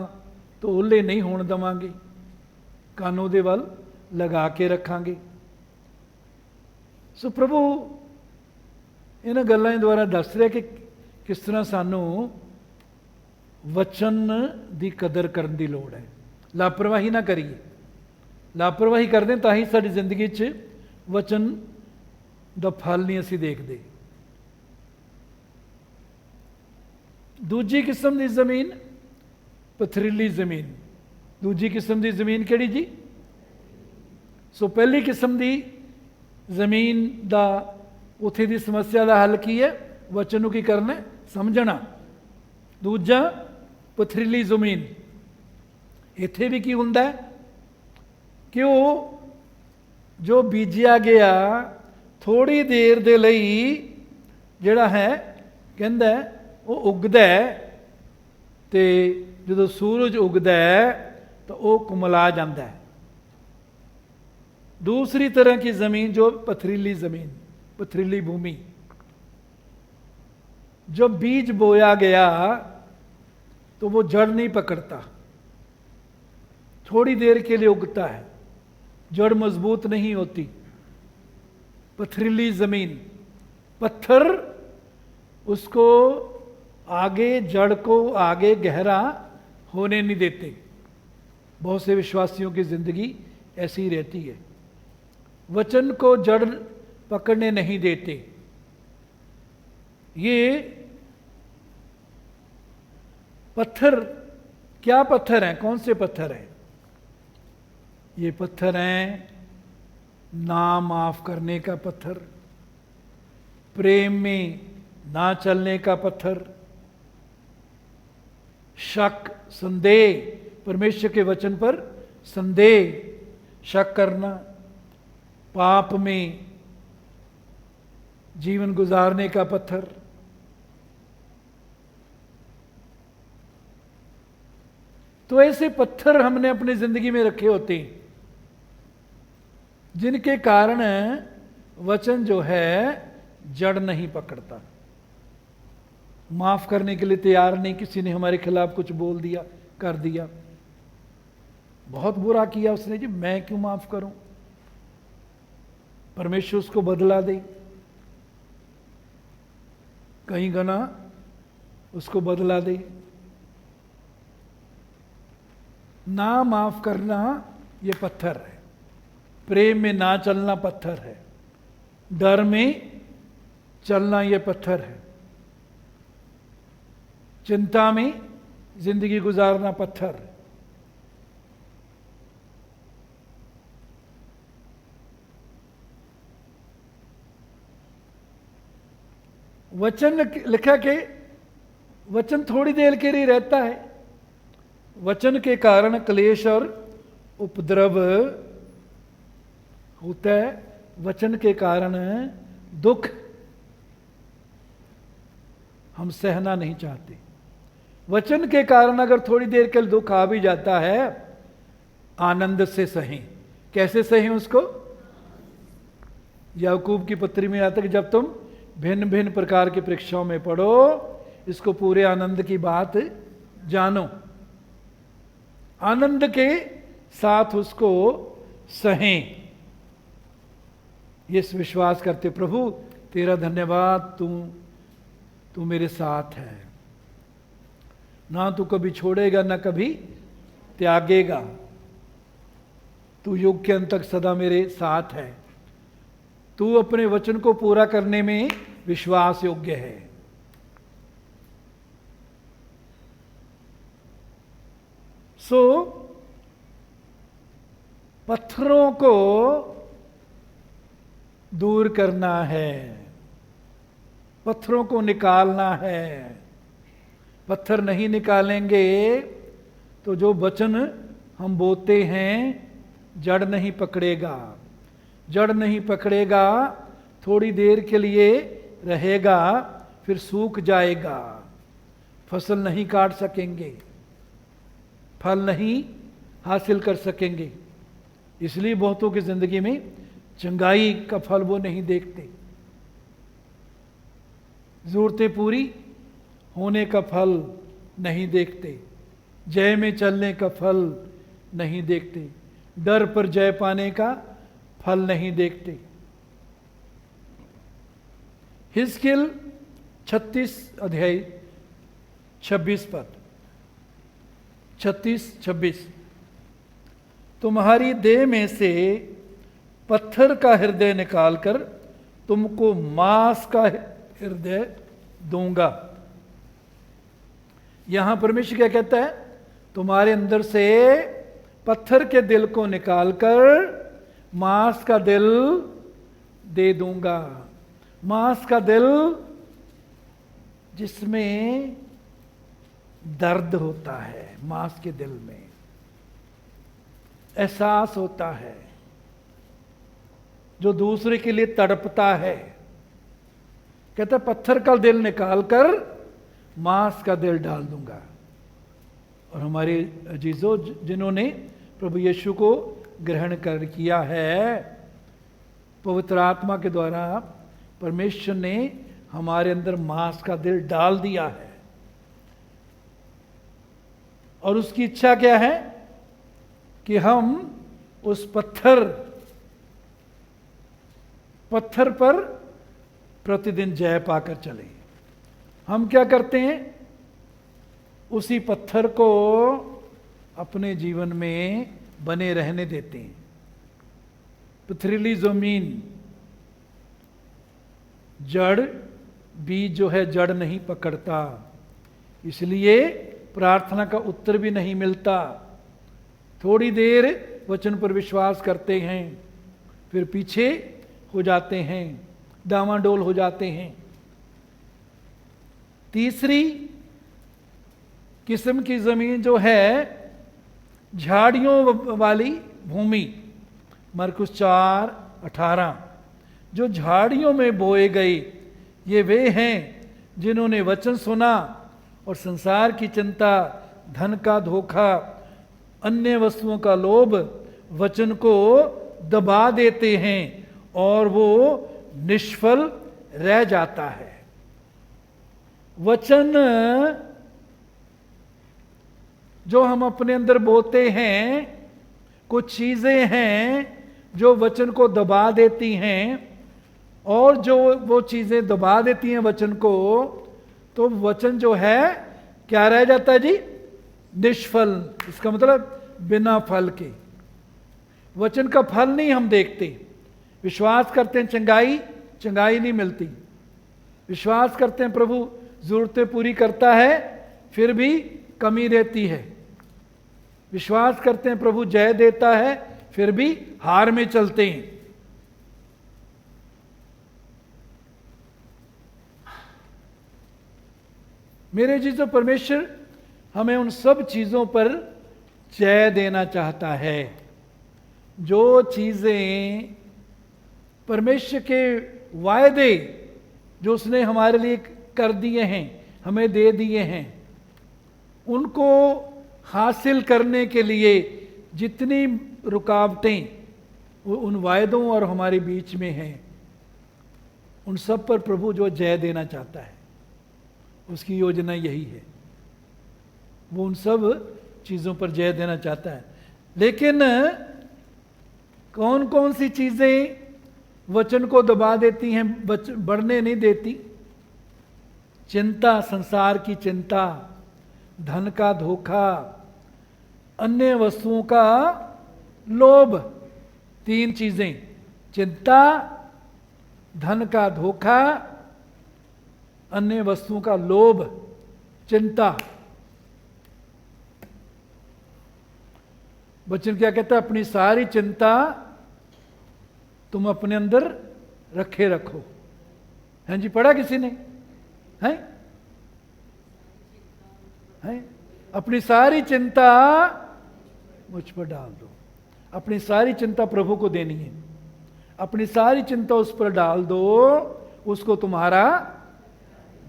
ਤੋਂ ਓਹਲੇ नहीं होण देवांगे, ਕੰਨ ਉਹਦੇ ਵੱਲ लगा के रखांगे। सो प्रभु ਇਹਨਾਂ ਗੱਲਾਂ ਦੁਆਰਾ ਦੱਸ ਰਿਹਾ ਕਿ ਕਿਸ ਤਰ੍ਹਾਂ ਸਾਨੂੰ ਵਚਨ ਦੀ ਕਦਰ ਕਰਨ ਦੀ ਲੋੜ ਹੈ। ਲਾਪਰਵਾਹੀ ਨਾ ਕਰੀਏ। ਲਾਪਰਵਾਹੀ ਕਰਦੇ ਤਾਂ ਹੀ ਸਾਡੀ ਜ਼ਿੰਦਗੀ 'ਚ ਵਚਨ ਦਾ ਫਲ ਨਹੀਂ ਅਸੀਂ ਦੇਖਦੇ। ਦੂਜੀ ਕਿਸਮ ਦੀ ਜ਼ਮੀਨ ਪਥਰੀਲੀ ਜ਼ਮੀਨ। ਦੂਜੀ ਕਿਸਮ ਦੀ ਜ਼ਮੀਨ ਕਿਹੜੀ ਜੀ? ਸੋ ਪਹਿਲੀ ਕਿਸਮ ਦੀ ਜ਼ਮੀਨ ਦਾ ਉੱਥੇ ਦੀ ਸਮੱਸਿਆ ਦਾ ਹੱਲ ਕੀ ਹੈ? ਵਚਨ ਨੂੰ ਕੀ ਕਰਨਾ? ਸਮਝਣਾ। ਦੂਜਾ ਪਥਰੀਲੀ ਜ਼ਮੀਨ। ਇੱਥੇ ਵੀ ਕੀ ਹੁੰਦਾ ਕਿ ਉਹ ਜੋ ਬੀਜਿਆ ਗਿਆ ਥੋੜ੍ਹੀ ਦੇਰ ਦੇ ਲਈ ਜਿਹੜਾ ਹੈ ਕਹਿੰਦਾ ਉਹ ਉੱਗਦਾ ਤੇ ਜਦੋਂ ਸੂਰਜ ਉੱਗਦਾ ਤਾਂ ਉਹ ਕੁਮਲਾ ਜਾਂਦਾ ਹੈ। दूसरी तरह की ज़मीन जो पथरीली ज़मीन, पथरीली भूमि, जब बीज बोया गया तो वो जड़ नहीं पकड़ता, थोड़ी देर के लिए उगता है, जड़ मजबूत नहीं होती। पथरीली ज़मीन, पत्थर उसको आगे, जड़ को आगे गहरा होने नहीं देते। बहुत से विश्वासियों की ज़िंदगी ऐसी ही रहती है, वचन को जड़ पकड़ने नहीं देते। ये पत्थर क्या पत्थर हैं? कौन से पत्थर हैं? ये पत्थर हैं ना माफ करने का पत्थर, प्रेम में ना चलने का पत्थर, शक, संदेह, परमेश्वर के वचन पर संदेह, शक करना, पाप में जीवन गुजारने का पत्थर। तो ऐसे पत्थर हमने अपनी जिंदगी में रखे होते हैं जिनके कारण वचन जो है जड़ नहीं पकड़ता। माफ करने के लिए तैयार नहीं, किसी ने हमारे खिलाफ कुछ बोल दिया, कर दिया, बहुत बुरा किया उसने, जी मैं क्यों माफ करूं? परमेश्वर उसको बदला दे, कहीं गना उसको बदला दे। ना माफ करना ये पत्थर है, प्रेम में ना चलना पत्थर है, डर में चलना ये पत्थर है, चिंता में जिंदगी गुजारना पत्थर है। वचन लिखा के वचन थोड़ी देर के लिए रहता है, वचन के कारण क्लेश और उपद्रव होता है, वचन के कारण दुख हम सहना नहीं चाहते। वचन के कारण अगर थोड़ी देर के लिए दुख आ भी जाता है, आनंद से सहें। कैसे सहें उसको? याकूब की पत्री में आता है कि जब तुम भिन्न भिन्न प्रकार की परीक्षाओं में पढ़ो, इसको पूरे आनंद की बात जानो, आनंद के साथ उसको सहें। ये विश्वास करते, प्रभु तेरा धन्यवाद, तू मेरे साथ है, ना तू कभी छोड़ेगा ना कभी त्यागेगा, तू युग के अंत तक सदा मेरे साथ है, तू अपने वचन को पूरा करने में विश्वास योग्य है। सो पत्थरों को दूर करना है, पत्थरों को निकालना है। पत्थर नहीं निकालेंगे तो जो वचन हम बोते हैं जड़ नहीं पकड़ेगा, जड़ नहीं पकड़ेगा, थोड़ी देर के लिए रहेगा, फिर सूख जाएगा, फसल नहीं काट सकेंगे, फल नहीं हासिल कर सकेंगे। इसलिए बहुतों की जिंदगी में चंगाई का फल वो नहीं देखते, ज़रूरतें पूरी होने का फल नहीं देखते, जय में चलने का फल नहीं देखते, डर पर जय पाने का फल नहीं देखते। हिजकियेल 36 अध्याय 26 पद, 36-26, तुम्हारी देह में से पत्थर का हृदय निकालकर तुमको मांस का हृदय दूंगा। यहां परमेश्वर क्या कहता है? तुम्हारे अंदर से पत्थर के दिल को निकालकर मांस का दिल दे दूंगा। मांस का दिल जिसमें दर्द होता है, मांस के दिल में एहसास होता है, जो दूसरे के लिए तड़पता है। कहता पत्थर का दिल निकालकर मांस का दिल डाल दूंगा। और हमारे अजीजों, जिन्होंने प्रभु यीशु को ग्रहण कर किया है, पवित्र आत्मा के द्वारा परमेश्वर ने हमारे अंदर मांस का दिल डाल दिया है। और उसकी इच्छा क्या है कि हम उस पत्थर पर प्रतिदिन जय पाकर चलें। हम क्या करते हैं? उसी पत्थर को अपने जीवन में बने रहने देते हैं। पथरीली जमीन, जड़, बीज जो है जड़ नहीं पकड़ता, इसलिए प्रार्थना का उत्तर भी नहीं मिलता। थोड़ी देर वचन पर विश्वास करते हैं, फिर पीछे हो जाते हैं, डामाडोल हो जाते हैं। तीसरी किस्म की जमीन जो है झाड़ियों वाली भूमि, मरकुस 4:18, जो झाड़ियों में बोए गए, ये वे हैं जिन्होंने वचन सुना और संसार की चिंता, धन का धोखा, अन्य वस्तुओं का लोभ वचन को दबा देते हैं और वो निष्फल रह जाता है। वचन जो हम अपने अंदर बोते हैं, कुछ चीजें हैं जो वचन को दबा देती हैं, और जो वो चीजें दबा देती हैं वचन को, तो वचन जो है क्या रह जाता है जी? निष्फल। इसका मतलब बिना फल के। वचन का फल नहीं हम देखते। विश्वास करते हैं चंगाई नहीं मिलती। विश्वास करते हैं प्रभु जरूरतें पूरी करता है, फिर भी कमी रहती है। विश्वास करते हैं प्रभु जय देता है, फिर भी हार में चलते हैं। मेरे जीजों, परमेश्वर हमें उन सब चीजों पर जय देना चाहता है। जो चीजें परमेश्वर के वायदे जो उसने हमारे लिए कर दिए हैं, हमें दे दिए हैं, उनको हासिल करने के लिए जितनी रुकावटें उन वायदों और हमारे बीच में हैं, उन सब पर प्रभु जो जय देना चाहता है, उसकी योजना यही है। वो उन सब चीज़ों पर जय देना चाहता है। लेकिन कौन कौन सी चीज़ें वचन को दबा देती हैं, बढ़ने नहीं देती? चिंता, संसार की चिंता, धन का धोखा, अन्य वस्तुओं का लोभ। 3 चीजें, चिंता, धन का धोखा, अन्य वस्तुओं का लोभ। चिंता, वचन क्या कहता है? अपनी सारी चिंता तुम अपने अंदर रखे रखो। हैं जी, पढ़ा किसी ने? हैं? अपनी सारी चिंता मुझ पर डाल दो। अपनी सारी चिंता प्रभु को देनी है। अपनी सारी चिंता उस पर डाल दो, उसको तुम्हारा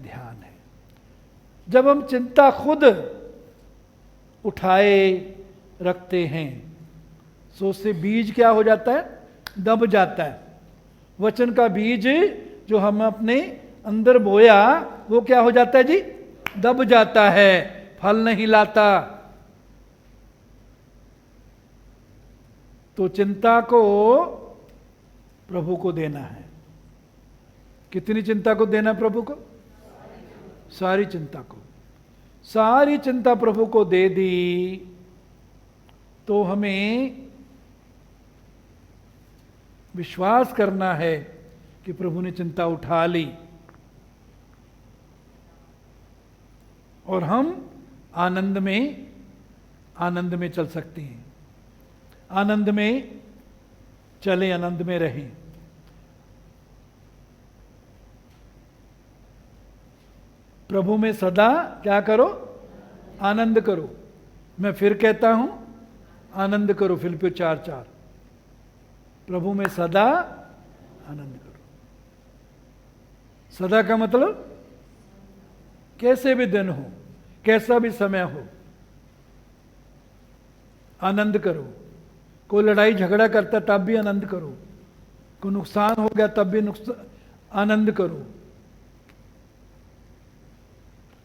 ध्यान है। जब हम चिंता खुद उठाए रखते हैं, तो उससे बीज क्या हो जाता है? दब जाता है। वचन का बीज जो हम अपने अंदर बोया, वो क्या हो जाता है जी? दब जाता है, फल नहीं लाता। तो चिंता को प्रभु को देना है। कितनी चिंता को देना प्रभु को? सारी चिंता को। सारी चिंता प्रभु को दे दी तो हमें विश्वास करना है कि प्रभु ने चिंता उठा ली और हम आनंद में चल सकते हैं। आनंद में चलें, आनंद में रहें। प्रभु में सदा क्या करो? आनंद करो। मैं फिर कहता हूं, आनंद करो। फिलिप्पियों 4:4। प्रभु में सदा आनंद करो। सदा का मतलब कैसे भी दिन हो, कैसा भी समय हो, आनंद करो। कोई लड़ाई झगड़ा करता तब भी आनंद करो, कोई नुकसान हो गया तब भी आनंद करो।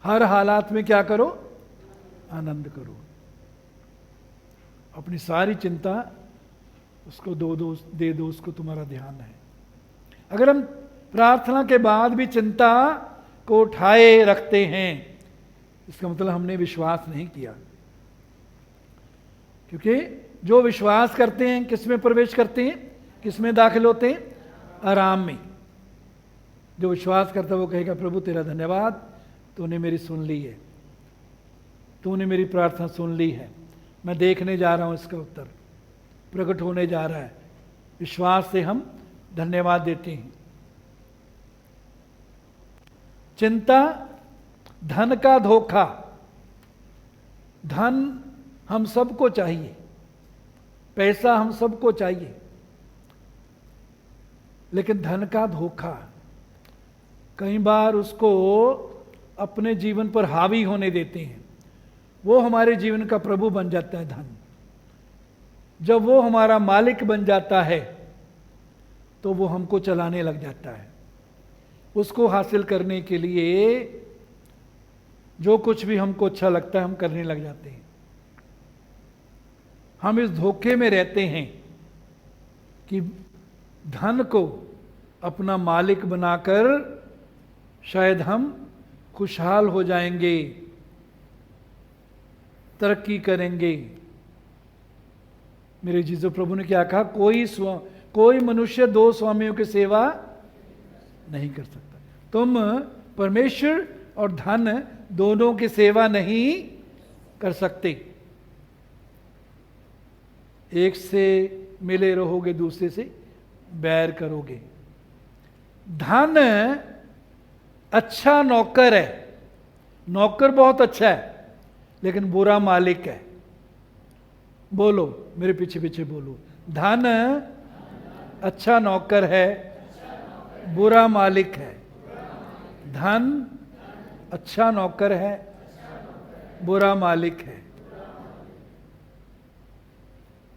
हर हालात में क्या करो? आनंद करो। अपनी सारी चिंता उसको दे दो, उसको तुम्हारा ध्यान है। अगर हम प्रार्थना के बाद भी चिंता को उठाए रखते हैं, इसका मतलब हमने विश्वास नहीं किया। क्योंकि जो विश्वास करते हैं किस में प्रवेश करते हैं? किस में दाखिल होते हैं? आराम में। जो विश्वास करता है वो कहेगा, प्रभु तेरा धन्यवाद, तूने मेरी सुन ली है, तूने मेरी प्रार्थना सुन ली है, मैं देखने जा रहा हूं इसका उत्तर प्रकट होने जा रहा है। विश्वास से हम धन्यवाद देते हैं। चिंता धन का धोखा। धन हम सबको चाहिए, पैसा हम सबको चाहिए, लेकिन धन का धोखा कई बार उसको अपने जीवन पर हावी होने देते हैं। वो हमारे जीवन का प्रभु बन जाता है धन। जब वो हमारा मालिक बन जाता है तो वो हमको चलाने लग जाता है। उसको हासिल करने के लिए जो कुछ भी हमको अच्छा लगता है हम करने लग जाते हैं। हम इस धोखे में रहते हैं कि धन को अपना मालिक बनाकर शायद हम खुशहाल हो जाएंगे, तरक्की करेंगे। मेरे जीसस प्रभु ने क्या कहा? कोई मनुष्य दो स्वामियों की सेवा नहीं कर सकता। तुम परमेश्वर और धन दोनों की सेवा नहीं कर सकते। एक से मिले रहोगे, दूसरे से बैर करोगे। धन अच्छा नौकर है, नौकर बहुत अच्छा है, लेकिन बुरा मालिक है। बोलो, मेरे पीछे पीछे बोलो। धन अच्छा नौकर है, बुरा मालिक है। धन अच्छा नौकर है, बुरा मालिक है।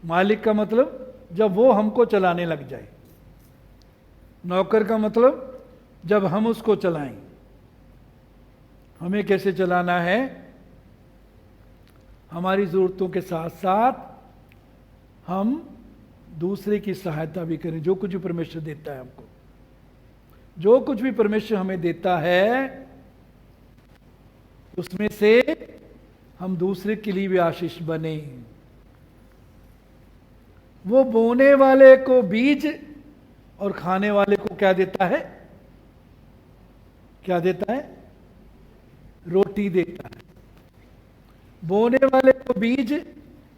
मालिक का मतलब जब वो हमको चलाने लग जाए। नौकर का मतलब जब हम उसको चलाएं। हमें कैसे चलाना है? हमारी ज़रूरतों के साथ साथ हम दूसरे की सहायता भी करें। जो कुछ भी परमेश्वर देता है हमको, जो कुछ भी परमेश्वर हमें देता है, उसमें से हम दूसरे के लिए भी आशीष बने। वो बोने वाले को बीज और खाने वाले को क्या देता है? क्या देता है? रोटी देता है। बोने वाले को बीज,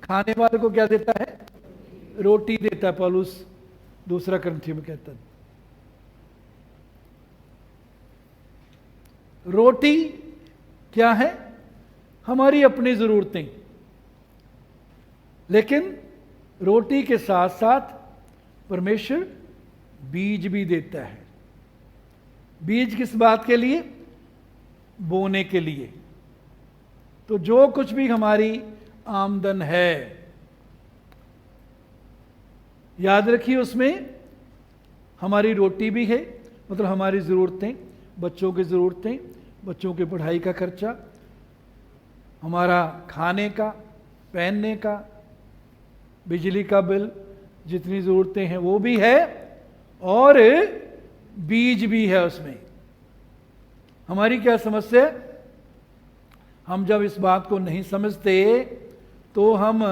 खाने वाले को क्या देता है? रोटी देता है। पौलुस 2 कुरिन्थियों में कहता है। रोटी क्या है? हमारी अपनी जरूरतें। लेकिन रोटी के साथ साथ परमेश्वर बीज भी देता है। बीज किस बात के लिए? बोने के लिए। तो जो कुछ भी हमारी आमदन है, याद रखिए उसमें हमारी रोटी भी है, मतलब हमारी ज़रूरतें, बच्चों की ज़रूरतें, बच्चों की पढ़ाई का खर्चा, हमारा खाने का, पहनने का, बिजली का बिल, जितनी ज़रूरतें हैं वो भी है, और बीज भी है उसमें। हमारी क्या समस्या है? हम जब इस बात को नहीं समझते तो हम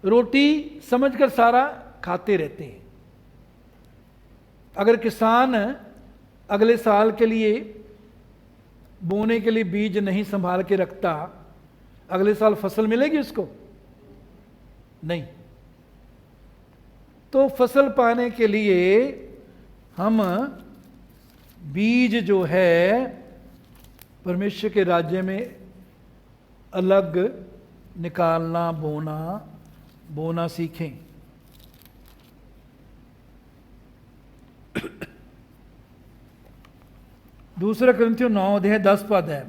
रोटी समझकर सारा खाते रहते हैं। अगर किसान अगले साल के लिए बोने के लिए बीज नहीं संभाल के रखता, अगले साल फसल मिलेगी उसको? नहीं। तो फसल पाने के लिए हम बीज जो है परमेश्वर के राज्य में अलग निकालना, बोना सीखें। दूसरा कुरिन्थियों 9 अध्याय 10 पद है।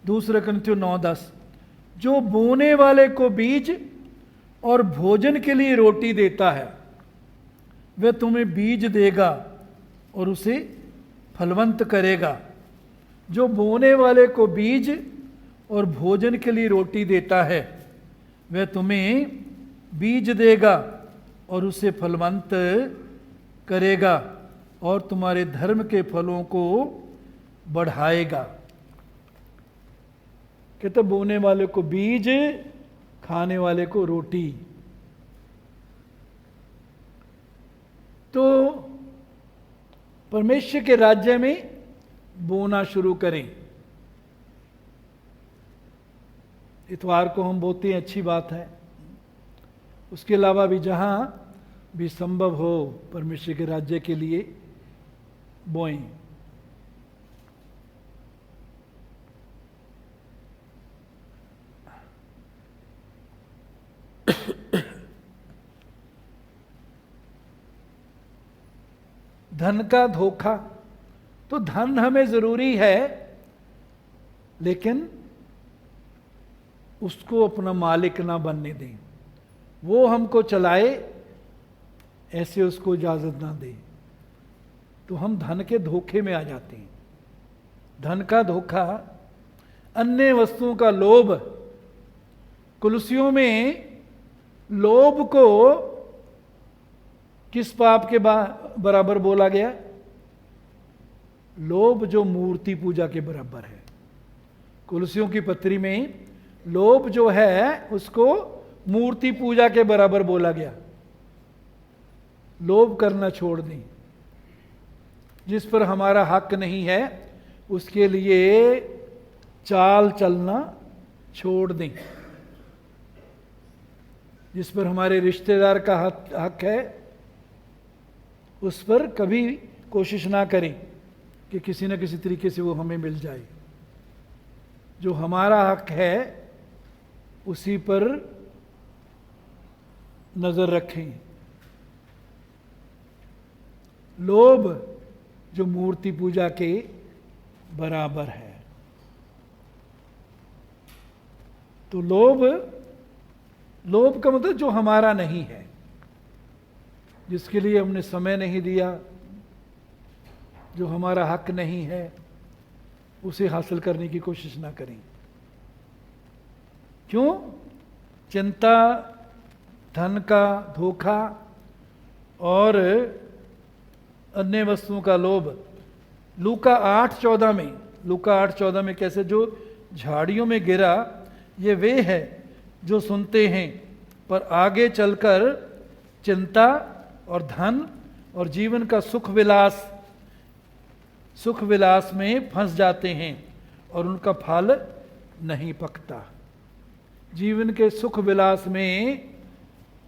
दूसरा कुरिन्थियों 9:10, जो बोने वाले को बीज और भोजन के लिए रोटी देता है, वह तुम्हें बीज देगा और उसे फलवंत करेगा। जो बोने वाले को बीज और भोजन के लिए रोटी देता है, वह तुम्हें बीज देगा और उसे फलवंत करेगा और तुम्हारे धर्म के फलों को बढ़ाएगा। कहते बोने वाले को बीज, खाने वाले को रोटी। तो परमेश्वर के राज्य में बोना शुरू करें। इतवार को हम बोते हैं, अच्छी बात है। उसके अलावा भी जहां भी संभव हो परमेश्वर के राज्य के लिए बोएं। धन का धोखा, तो धन हमें जरूरी है, लेकिन उसको अपना मालिक ना बनने दें। वो हमको चलाए, ऐसे उसको इजाजत ना दें, तो हम धन के धोखे में आ जाते हैं। धन का धोखा, अन्य वस्तुओं का लोभ। कुलुसियों में लोभ को किस पाप के बराबर बोला गया? लोभ जो मूर्ति पूजा के बराबर है। कुलुसियों की पत्री में लोभ जो है उसको मूर्ति पूजा के बराबर बोला गया। लोभ करना छोड़ दें। जिस पर हमारा हक नहीं है उसके लिए चाल चलना छोड़ दें। जिस पर हमारे रिश्तेदार का हक है उस पर कभी कोशिश ना करें कि किसी न किसी तरीके से वो हमें मिल जाए। जो हमारा हक है उसी पर नजर रखें। लोभ जो मूर्ति पूजा के बराबर है। तो लोभ का मतलब जो हमारा नहीं है, जिसके लिए हमने समय नहीं दिया, जो हमारा हक नहीं है, उसे हासिल करने की कोशिश ना करें। क्यों? चिंता, धन का धोखा और अन्य वस्तुओं का लोभ। लूका 8:14 में कैसे, जो झाड़ियों में गिरा ये वे है जो सुनते हैं पर आगे चलकर चिंता और धन और जीवन का सुख विलास में फंस जाते हैं और उनका फल नहीं पकता। जीवन के सुख विलास में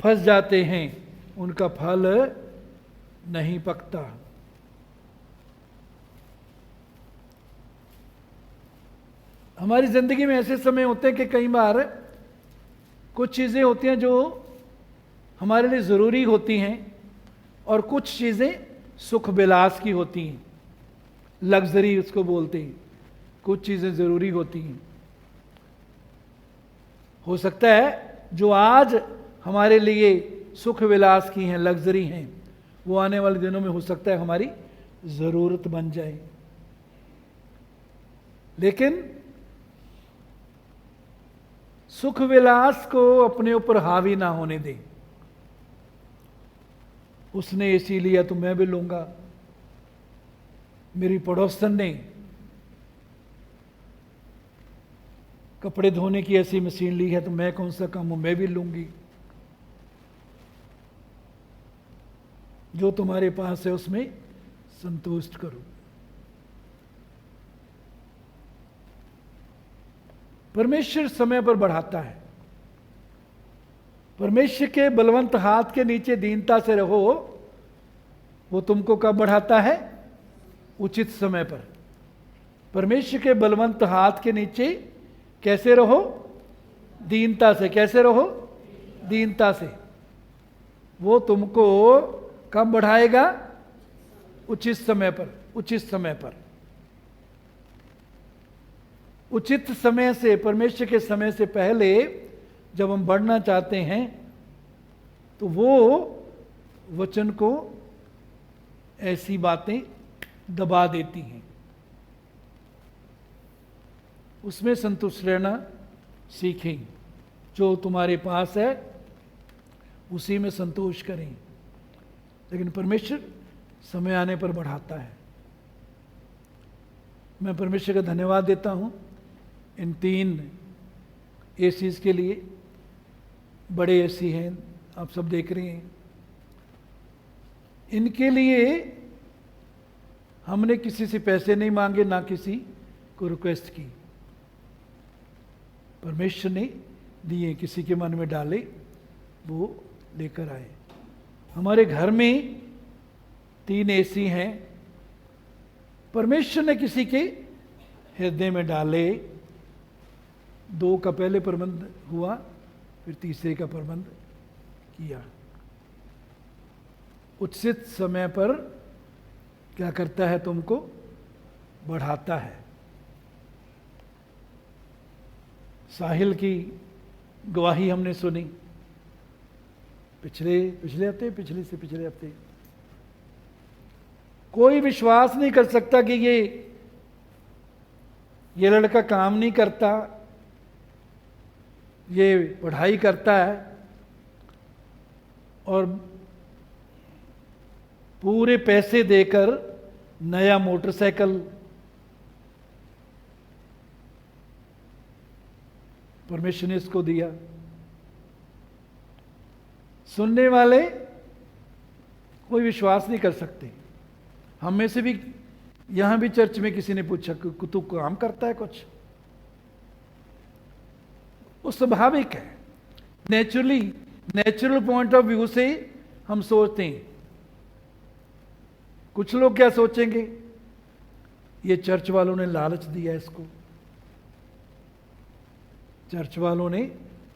फंस जाते हैं, उनका फल नहीं पकता। हमारी जिंदगी में ऐसे समय होते हैं कि कई बार कुछ चीज़ें होती हैं जो हमारे लिए ज़रूरी होती हैं और कुछ चीज़ें सुख विलास की होती हैं, लग्जरी उसको बोलते हैं। कुछ चीज़ें ज़रूरी होती हैं। हो सकता है जो आज हमारे लिए सुख विलास की हैं, लग्जरी हैं, वो आने वाले दिनों में हो सकता है हमारी ज़रूरत बन जाए। लेकिन सुख विलास को अपने ऊपर हावी ना होने दें। उसने एसी लिया तो मैं भी लूंगा, मेरी पड़ोसन ने कपड़े धोने की ऐसी मशीन ली है तो मैं कौन सा काम हूं, मैं भी लूंगी। जो तुम्हारे पास है उसमें संतुष्ट करो। परमेश्वर समय पर बढ़ाता है। परमेश्वर के बलवंत हाथ के नीचे दीनता से रहो, वो तुमको कब बढ़ाता है? उचित समय पर। परमेश्वर के बलवंत हाथ के नीचे कैसे रहो? दीनता से। कैसे रहो? दीनता से। वो तुमको कब बढ़ाएगा? उचित समय पर। उचित समय पर। उचित समय से, परमेश्वर के समय से पहले जब हम बढ़ना चाहते हैं तो वो वचन को ऐसी बातें दबा देती हैं। उसमें संतुष्ट रहना सीखें। जो तुम्हारे पास है उसी में संतोष करें। लेकिन परमेश्वर समय आने पर बढ़ाता है। मैं परमेश्वर का धन्यवाद देता हूँ इन 3 एसीज के लिए। बड़े एसी हैं, आप सब देख रहे हैं। इनके लिए हमने किसी से पैसे नहीं मांगे, ना किसी को रिक्वेस्ट की। परमेश्वर ने दिए, किसी के मन में डाले, वो लेकर आए। हमारे घर में 3 एसी हैं, परमेश्वर ने किसी के हृदय में डाले। 2 का पहले प्रबंध हुआ, फिर तीसरे का प्रबंध किया। उचित समय पर क्या करता है? तुमको बढ़ाता है। साहिल की गवाही हमने सुनी पिछले हफ्ते, पिछले से पिछले हफ्ते। कोई विश्वास नहीं कर सकता कि ये लड़का काम नहीं करता, ये पढ़ाई करता है और पूरे पैसे देकर नया मोटरसाइकिल परमेश्वर ने इसको दिया। सुनने वाले कोई विश्वास नहीं कर सकते। हम में से भी, यहां भी चर्च में किसी ने पूछा कि तू काम करता है कुछ? वो स्वाभाविक है, नेचुरल पॉइंट ऑफ व्यू से हम सोचते हैं। कुछ लोग क्या सोचेंगे? ये चर्च वालों ने लालच दिया इसको, चर्च वालों ने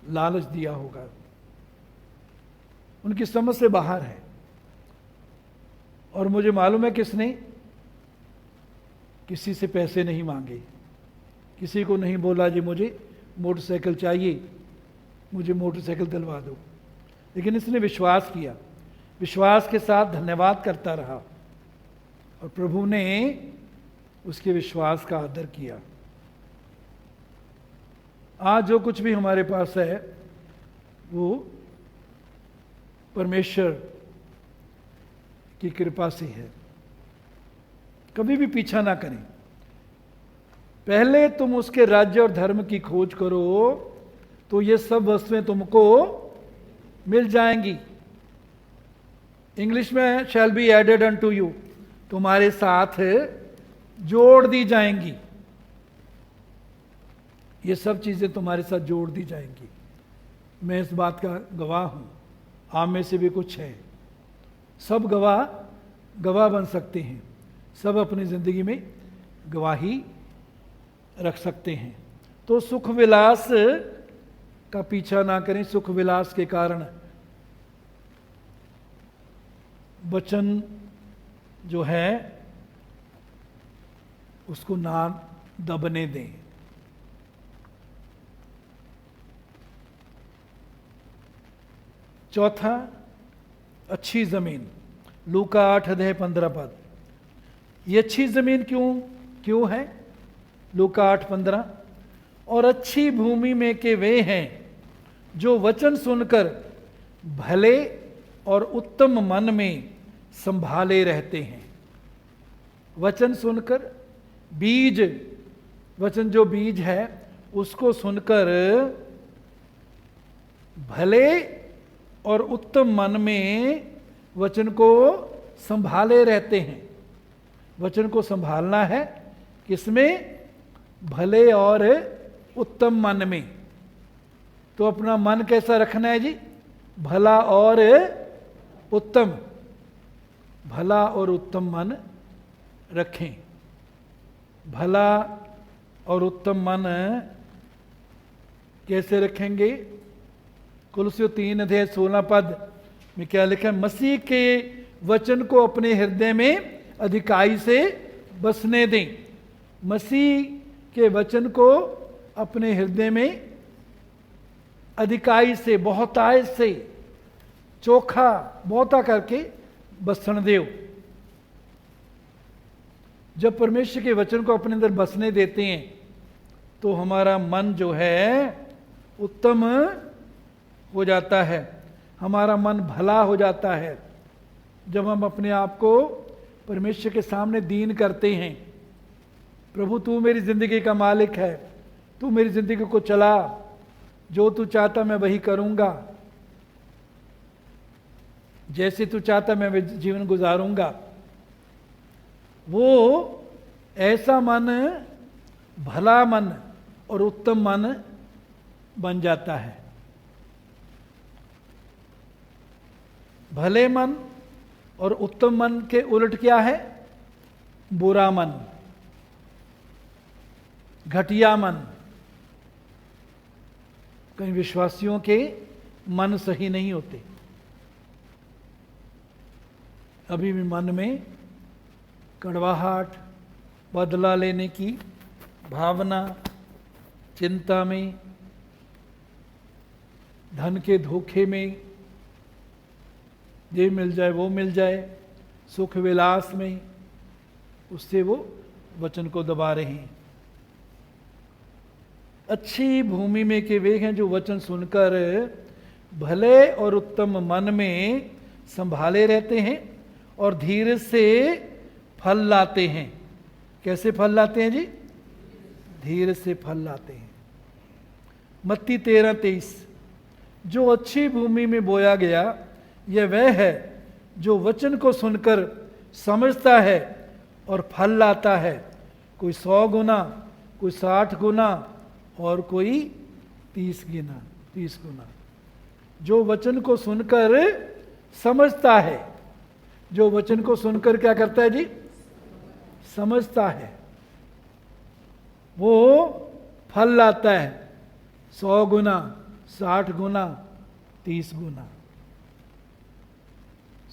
लालच दिया होगा। उनकी समझ से बाहर है। और मुझे मालूम है किसने किसी से पैसे नहीं मांगे, किसी को नहीं बोला जी मुझे मोटरसाइकिल चाहिए, मुझे मोटरसाइकिल दिलवा दो। लेकिन इसने विश्वास किया, विश्वास के साथ धन्यवाद करता रहा और प्रभु ने उसके विश्वास का आदर किया। आज जो कुछ भी हमारे पास है वो परमेश्वर की कृपा से है। कभी भी पीछा ना करें। पहले तुम उसके राज्य और धर्म की खोज करो तो ये सब वस्तुएं तुमको मिल जाएंगी। इंग्लिश में shall be added unto you, तुम्हारे साथ जोड़ दी जाएंगी। ये सब चीजें तुम्हारे साथ जोड़ दी जाएंगी। मैं इस बात का गवाह हूं। आप में से भी कुछ है, सब गवाह बन सकते हैं। सब अपनी जिंदगी में गवाही रख सकते हैं। तो सुख विलास का पीछा ना करें। सुख विलास के कारण वचन जो है उसको ना दबने दें। चौथा, अच्छी जमीन। लूका 8:15। ये अच्छी जमीन क्यों है? लूका 8:15। और अच्छी भूमि में के वे हैं जो वचन सुनकर भले और उत्तम मन में संभाले रहते हैं। वचन सुनकर, बीज, वचन जो बीज है उसको सुनकर भले और उत्तम मन में वचन को संभाले रहते हैं। वचन को संभालना है किसमें? भले और उत्तम मन में। तो अपना मन कैसा रखना है जी? भला और उत्तम। भला और उत्तम मन रखें। भला और उत्तम मन कैसे रखेंगे? कुलस्यों 3:16 में क्या लिखा है? मसीह के वचन को अपने हृदय में अधिकाई से बसने दें। मसीह के वचन को अपने हृदय में अधिकाई से, बहुतायत से, चोखा बहुता करके बसन देव। जब परमेश्वर के वचन को अपने अंदर बसने देते हैं तो हमारा मन जो है उत्तम हो जाता है, हमारा मन भला हो जाता है। जब हम अपने आप को परमेश्वर के सामने दीन करते हैं, प्रभु तू मेरी ज़िंदगी का मालिक है, तू मेरी ज़िंदगी को चला, जो तू चाहता मैं वही करूँगा, जैसे तू चाहता मैं जीवन गुजारूँगा, वो ऐसा मन भला मन और उत्तम मन बन जाता है। भले मन और उत्तम मन के उलट क्या है? बुरा मन, घटिया मन। कई विश्वासियों के मन सही नहीं होते, अभी भी मन में कड़वाहट, बदला लेने की भावना, चिंता में, धन के धोखे में, ये मिल जाए वो मिल जाए, सुख विलास में, उससे वो वचन को दबा रहे हैं। अच्छी भूमि में के वे हैं जो वचन सुनकर भले और उत्तम मन में संभाले रहते हैं और धीरज से फल लाते हैं। कैसे फल लाते हैं जी? धीरज से फल लाते हैं। मत्ती 13:23, जो अच्छी भूमि में बोया गया यह वह है जो वचन को सुनकर समझता है और फल लाता है, कोई 100 गुना, कोई 60 गुना और कोई 30 गुना। जो वचन को सुनकर समझता है, जो वचन को सुनकर क्या करता है जी? समझता है, वो फल लाता है 100 गुना, 60 गुना, 30 गुना।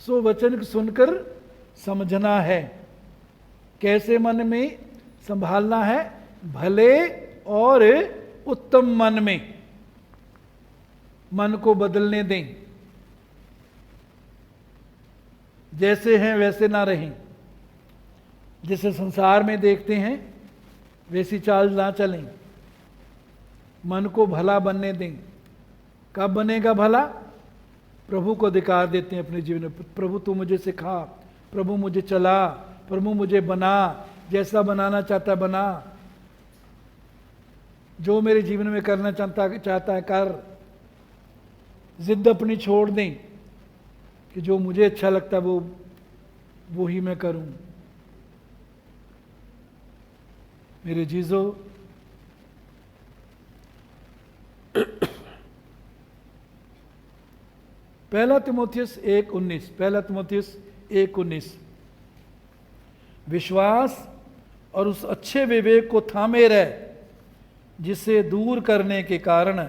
सो वचन सुनकर समझना है। कैसे मन में संभालना है? भले और उत्तम मन में। मन को बदलने दें, जैसे हैं वैसे ना रहें। जैसे संसार में देखते हैं वैसी चाल ना चलें। मन को भला बनने दें। कब बनेगा भला? प्रभु को अधिकार देते हैं अपने जीवन में। प्रभु तू मुझे सिखा, प्रभु मुझे चला, प्रभु मुझे बना, जैसा बनाना चाहता बना, जो मेरे जीवन में करना चाहता है कर। जिद अपनी छोड़ दें कि जो मुझे अच्छा लगता है वो ही मैं करूं। मेरे जीजो, पहला तिमोथियस 1:19 विश्वास और उस अच्छे विवेक को थामे रह, जिसे दूर करने के कारण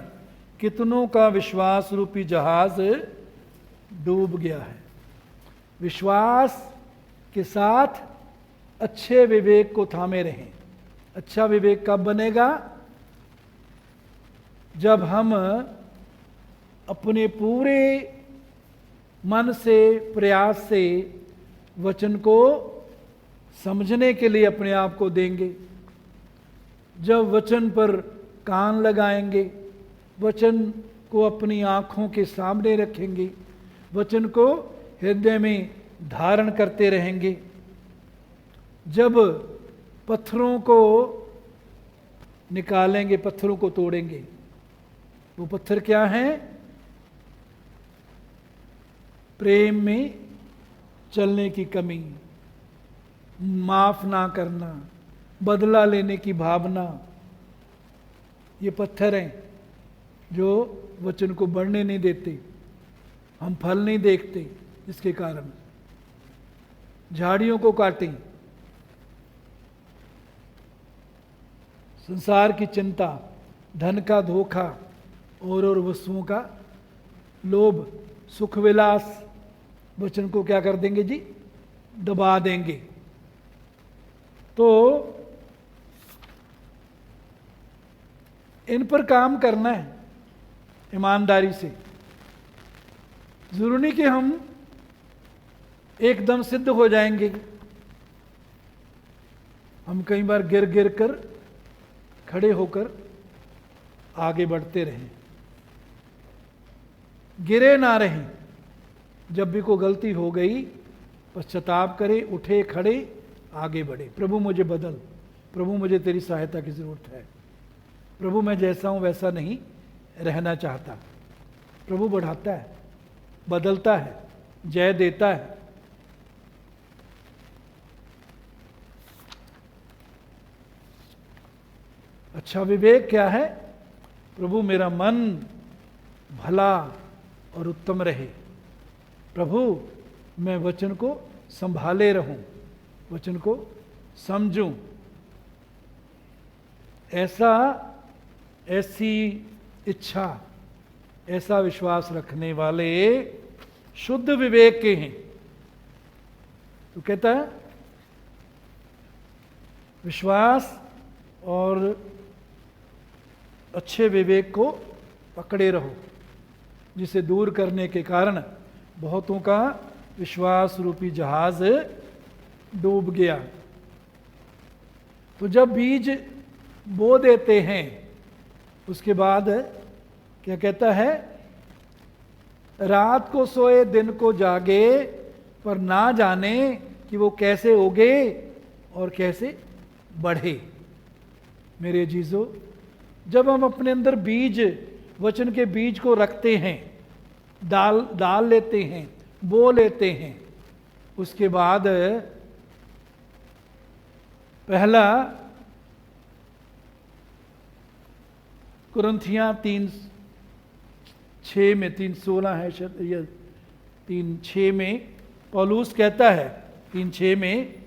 कितनों का विश्वास रूपी जहाज डूब गया है। विश्वास के साथ अच्छे विवेक को थामे रहें। अच्छा विवेक कब बनेगा? जब हम अपने पूरे मन से, प्रयास से वचन को समझने के लिए अपने आप को देंगे। जब वचन पर कान लगाएंगे, वचन को अपनी आँखों के सामने रखेंगे, वचन को हृदय में धारण करते रहेंगे। जब पत्थरों को निकालेंगे, पत्थरों को तोड़ेंगे। वो पत्थर क्या हैं? प्रेम में चलने की कमी, माफ ना करना, बदला लेने की भावना। ये पत्थर हैं जो वचन को बढ़ने नहीं देते। हम फल नहीं देखते, इसके कारण झाड़ियों को काटें, संसार की चिंता, धन का धोखा और वस्तुओं का लोभ, सुख विलास वचन को क्या कर देंगे जी? दबा देंगे। तो इन पर काम करना है ईमानदारी से। जरूरी नहीं कि हम एकदम सिद्ध हो जाएंगे। हम कई बार गिर गिर कर खड़े होकर आगे बढ़ते रहें, गिरे ना रहें। जब भी कोई गलती हो गई पश्चाताप करें, उठे खड़े आगे बढ़े। प्रभु मुझे बदल, प्रभु मुझे तेरी सहायता की ज़रूरत है, प्रभु मैं जैसा हूं वैसा नहीं रहना चाहता। प्रभु बढ़ाता है, बदलता है, जय देता है। अच्छा विवेक क्या है? प्रभु मेरा मन भला और उत्तम रहे, प्रभु मैं वचन को संभाले रहूं, वचन को समझूं। ऐसी इच्छा, ऐसा विश्वास रखने वाले शुद्ध विवेक के हैं। तो कहता है विश्वास और अच्छे विवेक को पकड़े रहो, जिसे दूर करने के कारण बहुतों का विश्वास रूपी जहाज डूब गया। तो जब बीज बो देते हैं उसके बाद क्या कहता है? रात को सोए दिन को जागे, पर ना जाने कि वो कैसे उगे और कैसे बढ़े। मेरे जीजो, जब हम अपने अंदर बीज, वचन के बीज को रखते हैं, डाल लेते हैं, बो लेते हैं, उसके बाद पहला कुरिन्थियां 3:6 में, 3:16 है शायद, या 3:6 में पौलुस कहता है, 3:6 में,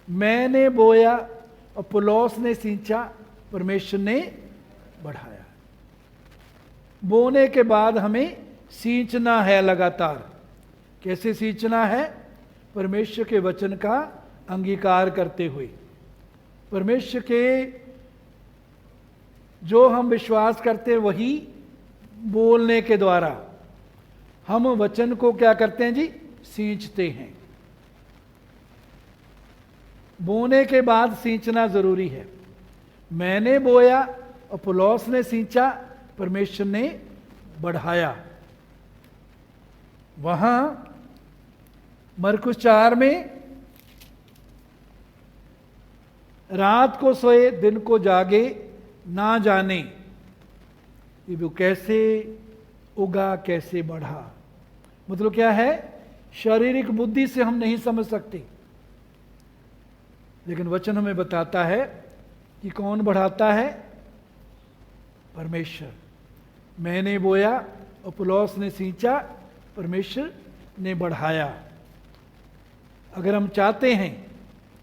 मैंने बोया, अपुल्लोस ने सींचा, परमेश्वर ने बढ़ाया। बोने के बाद हमें सींचना है लगातार। कैसे सींचना है? परमेश्वर के वचन का अंगीकार करते हुए, परमेश्वर के जो हम विश्वास करते हैं वही बोलने के द्वारा हम वचन को क्या करते हैं जी? सींचते हैं। बोने के बाद सींचना जरूरी है। मैंने बोया, अपुल्लोस ने सींचा, परमेश्वर ने बढ़ाया। वहां मरकुस 4 में, रात को सोए दिन को जागे, ना जाने कि वो कैसे उगा कैसे बढ़ा। मतलब क्या है? शारीरिक बुद्धि से हम नहीं समझ सकते, लेकिन वचन हमें बताता है कि कौन बढ़ाता है? परमेश्वर। मैंने बोया, अपुल्लोस ने सींचा, परमेश्वर ने बढ़ाया। अगर हम चाहते हैं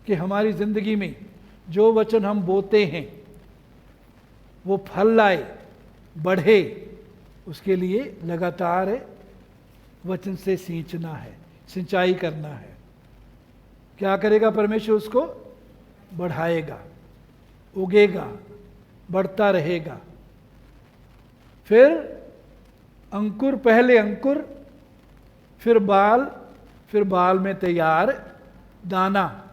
कि हमारी जिंदगी में जो वचन हम बोते हैं वो फल लाए, बढ़े, उसके लिए लगातार वचन से सींचना है, सिंचाई करना है। क्या करेगा परमेश्वर? उसको बढ़ाएगा, उगेगा, बढ़ता रहेगा। फिर अंकुर, पहले अंकुर, फिर बाल में तैयार दाना।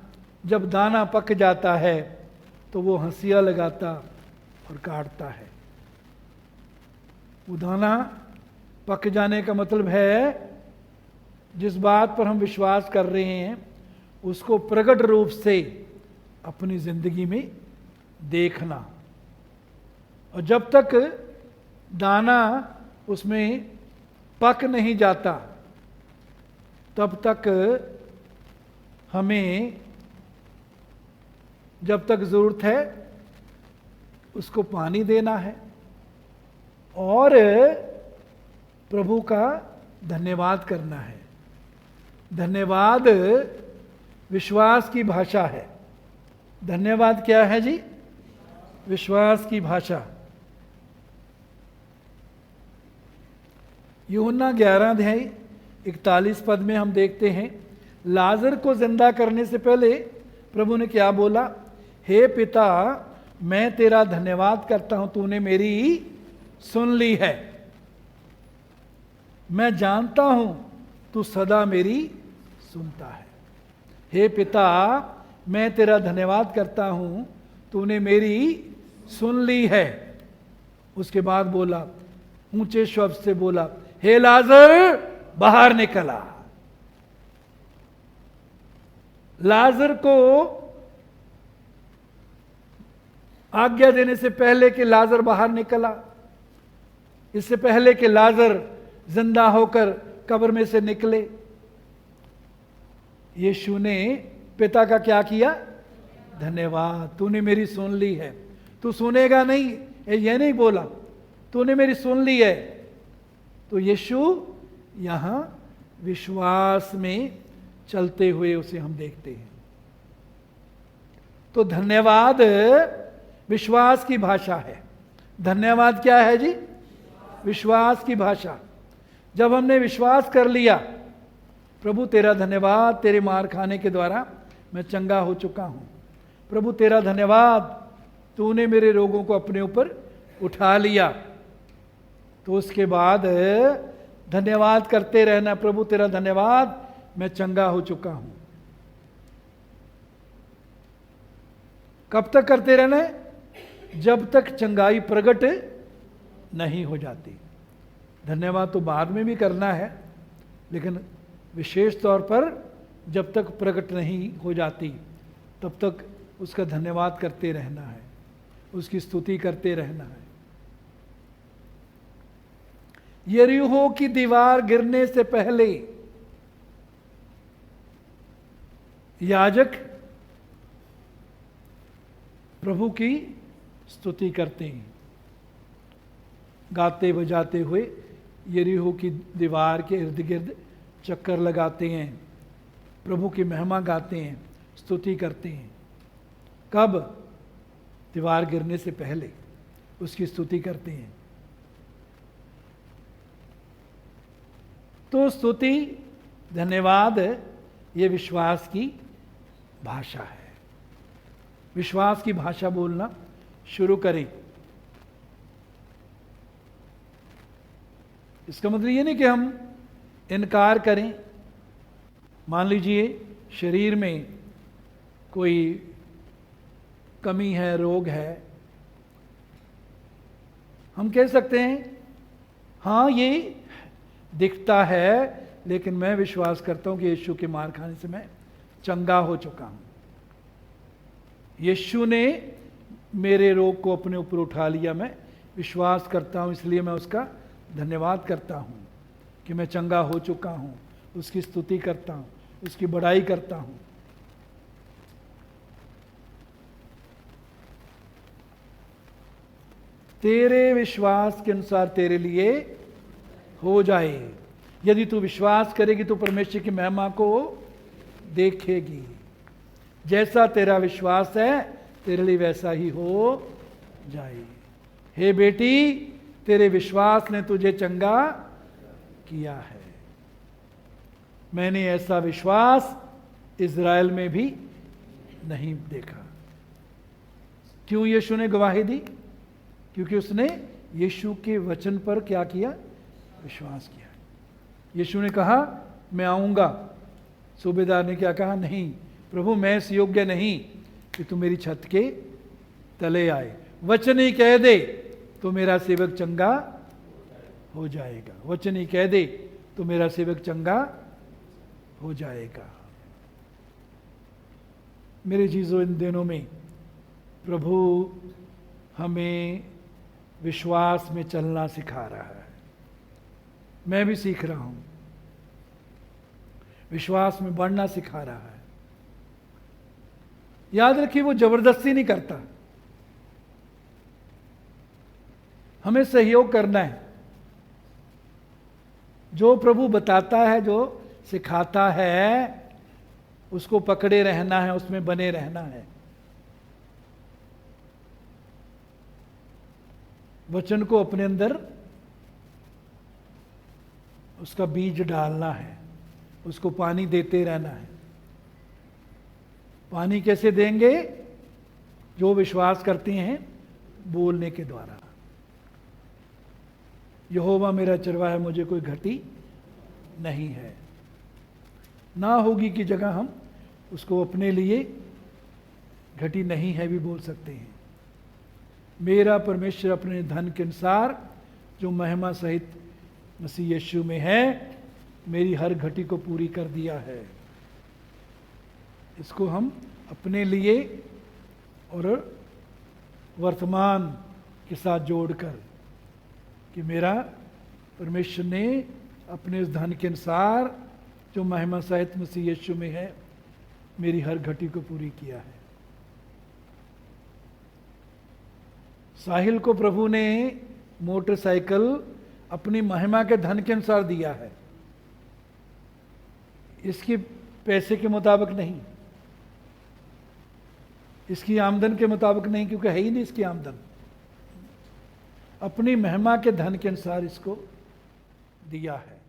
जब दाना पक जाता है तो वो हंसिया लगाता और काटता है। वो दाना पक जाने का मतलब है जिस बात पर हम विश्वास कर रहे हैं उसको प्रकट रूप से अपनी जिंदगी में देखना। और जब तक दाना उसमें पक नहीं जाता तब तक हमें, जब तक ज़रूरत है उसको पानी देना है और प्रभु का धन्यवाद करना है। धन्यवाद विश्वास की भाषा है। धन्यवाद क्या है जी? विश्वास की भाषा। यूहन्ना 11 अध्याय 41 पद में हम देखते हैं, लाजर को जिंदा करने से पहले प्रभु ने क्या बोला? हे पिता, मैं तेरा धन्यवाद करता हूं, तूने मेरी सुन ली है। मैं जानता हूं तू सदा मेरी सुनता है। हे पिता, मैं तेरा धन्यवाद करता हूं, तूने मेरी सुन ली है। उसके बाद बोला, ऊंचे शब्द से बोला, हे लाजर बाहर निकला। लाजर को आज्ञा देने से पहले कि लाजर बाहर निकला, इससे पहले कि लाजर जिंदा होकर कब्र में से निकले, यीशु ने पिता का क्या किया? धन्यवाद, तूने मेरी सुन ली है। तू सुनेगा नहीं, ये नहीं बोला, तूने मेरी सुन ली है। तो यीशु यहां विश्वास में चलते हुए उसे हम देखते हैं। तो धन्यवाद विश्वास की भाषा है। धन्यवाद क्या है जी? विश्वास की भाषा। जब हमने विश्वास कर लिया, प्रभु तेरा धन्यवाद, तेरे मार खाने के द्वारा मैं चंगा हो चुका हूं। प्रभु तेरा धन्यवाद, तूने मेरे रोगों को अपने ऊपर उठा लिया। तो उसके बाद धन्यवाद करते रहना, प्रभु तेरा धन्यवाद, मैं चंगा हो चुका हूं। कब तक करते रहना है? जब तक चंगाई प्रकट नहीं हो जाती। धन्यवाद तो बाद में भी करना है, लेकिन विशेष तौर पर जब तक प्रकट नहीं हो जाती तब तक उसका धन्यवाद करते रहना है, उसकी स्तुति करते रहना है। यरीहो की दीवार गिरने से पहले याजक प्रभु की स्तुति करते हैं, गाते बजाते हुए यरीहो की दीवार के इर्द गिर्द चक्कर लगाते हैं, प्रभु की महिमा गाते हैं, स्तुति करते हैं। कब? दीवार गिरने से पहले उसकी स्तुति करते हैं। तो स्तुति, धन्यवाद, ये विश्वास की भाषा है। विश्वास की भाषा बोलना शुरू करें। इसका मतलब ये नहीं कि हम इनकार करें। मान लीजिए शरीर में कोई कमी है, रोग है, हम कह सकते हैं हाँ ये दिखता है, लेकिन मैं विश्वास करता हूं कि यीशु के मार खाने से मैं चंगा हो चुका हूं। यीशु ने मेरे रोग को अपने ऊपर उठा लिया, मैं विश्वास करता हूं, इसलिए मैं उसका धन्यवाद करता हूं कि मैं चंगा हो चुका हूं। उसकी स्तुति करता हूं, उसकी बड़ाई करता हूं। तेरे विश्वास के अनुसार तेरे लिए हो जाए। यदि तू विश्वास करेगी तो परमेश्वर की महिमा को देखेगी। जैसा तेरा विश्वास है तेरे लिए वैसा ही हो जाए। हे बेटी, तेरे विश्वास ने तुझे चंगा किया है। मैंने ऐसा विश्वास इज़राइल में भी नहीं देखा। क्यों यीशु ने गवाही दी? क्योंकि उसने यीशु के वचन पर क्या किया? विश्वास किया। यीशु ने कहा मैं आऊंगा। सूबेदार ने क्या कहा? नहीं प्रभु, मैं इस योग्य नहीं कि तू मेरी छत के तले आए। वचन ही कह दे तो मेरा सेवक चंगा हो जाएगा। वचन ही कह दे तो मेरा सेवक चंगा हो जाएगा। मेरे चीज़ों, इन दिनों में प्रभु हमें विश्वास में चलना सिखा रहा है। मैं भी सीख रहा हूं। विश्वास में बढ़ना सिखा रहा है। याद रखिए, वो जबरदस्ती नहीं करता, हमें सहयोग करना है। जो प्रभु बताता है, जो सिखाता है, उसको पकड़े रहना है, उसमें बने रहना है। वचन को अपने अंदर उसका बीज डालना है, उसको पानी देते रहना है। पानी कैसे देंगे? जो विश्वास करते हैं बोलने के द्वारा। यहोवा मेरा चरवाहा है, मुझे कोई घटी नहीं है। ना होगी की जगह हम उसको अपने लिए घटी नहीं है भी बोल सकते हैं। मेरा परमेश्वर अपने धन के अनुसार जो महिमा सहित मसीह यीशु में है, मेरी हर घटी को पूरी कर दिया है। इसको हम अपने लिए और वर्तमान के साथ जोड़कर कि मेरा परमेश्वर ने अपने उस धन के अनुसार जो महिमा सहित मसीह यीशु में है, मेरी हर घटी को पूरी किया है। साहिल को प्रभु ने मोटरसाइकिल अपनी महिमा के धन के अनुसार दिया है, इसकी पैसे के मुताबिक नहीं, इसकी आमदन के मुताबिक नहीं, क्योंकि है ही नहीं इसकी आमदन। अपनी महिमा के धन के अनुसार इसको दिया है।